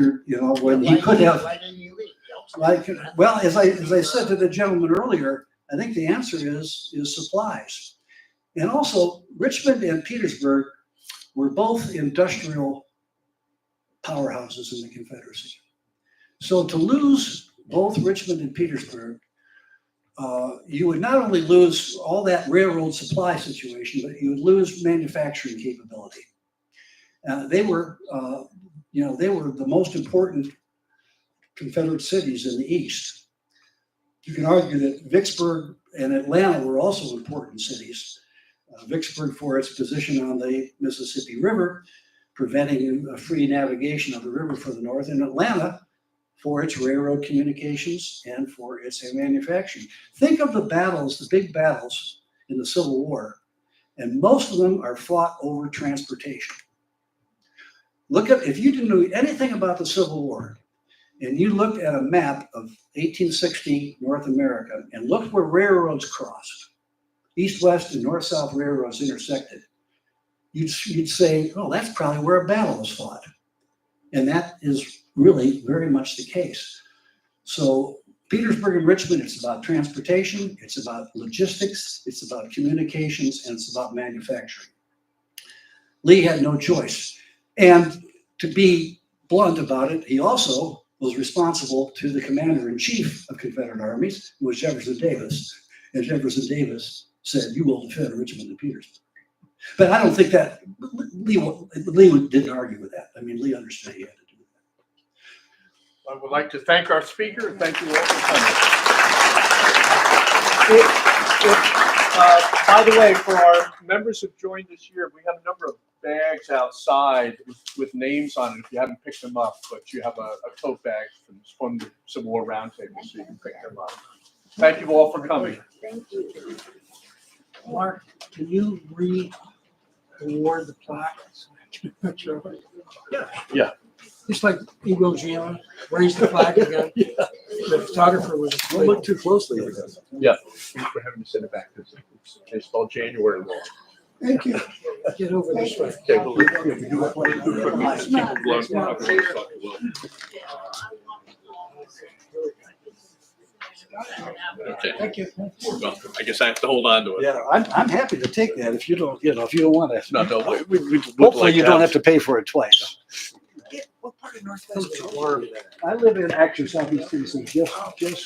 when he could have? Why didn't he leave? Well, as I said to the gentleman earlier, I think the answer is supplies. And also, Richmond and Petersburg were both industrial powerhouses in the Confederacy. So to lose both Richmond and Petersburg, you would not only lose all that railroad supply situation, but you would lose manufacturing capability. They were the most important Confederate cities in the East. You can argue that Vicksburg and Atlanta were also important cities. Vicksburg for its position on the Mississippi River, preventing a free navigation of the river for the North, and Atlanta for its railroad communications and for its manufacturing. Think of the battles, the big battles in the Civil War, and most of them are fought over transportation. If you didn't know anything about the Civil War, and you looked at a map of 1860 North America and looked where railroads crossed, east-west and north-south railroads intersected, you'd say, oh, that's probably where a battle was fought. And that is really very much the case. So Petersburg and Richmond, it's about transportation, it's about logistics, it's about communications, and it's about manufacturing. Lee had no choice. And to be blunt about it, he also was responsible to the commander-in-chief of Confederate armies, who was Jefferson Davis. And Jefferson Davis said, you will defend Richmond and Petersburg. But I don't think that, Lee didn't argue with that. I mean, Lee understood he had to do that. I would like to thank our speaker and thank you all for coming. By the way, for our members who've joined this year, we have a number of bags outside with names on it if you haven't picked them up, but you have a tote bag from the Civil War Roundtable, so you can pick them up. Thank you all for coming. Thank you. Mark, can you re-award the plaques? Yeah. Just like Iwo Jima, raise the flag again. Yeah. The photographer was. Don't look too closely at this. Yeah. Thanks for having to send it back. It's called January law. Thank you. Get over this way. Okay, we'll do it. Okay. Thank you. Well, I guess I have to hold on to it. Yeah, I'm happy to take that if you don't, if you don't want to. No, no, we would Hopefully like you to don't have to pay for it twice. What part of North Carolina? I live in actually southeast Tennessee, just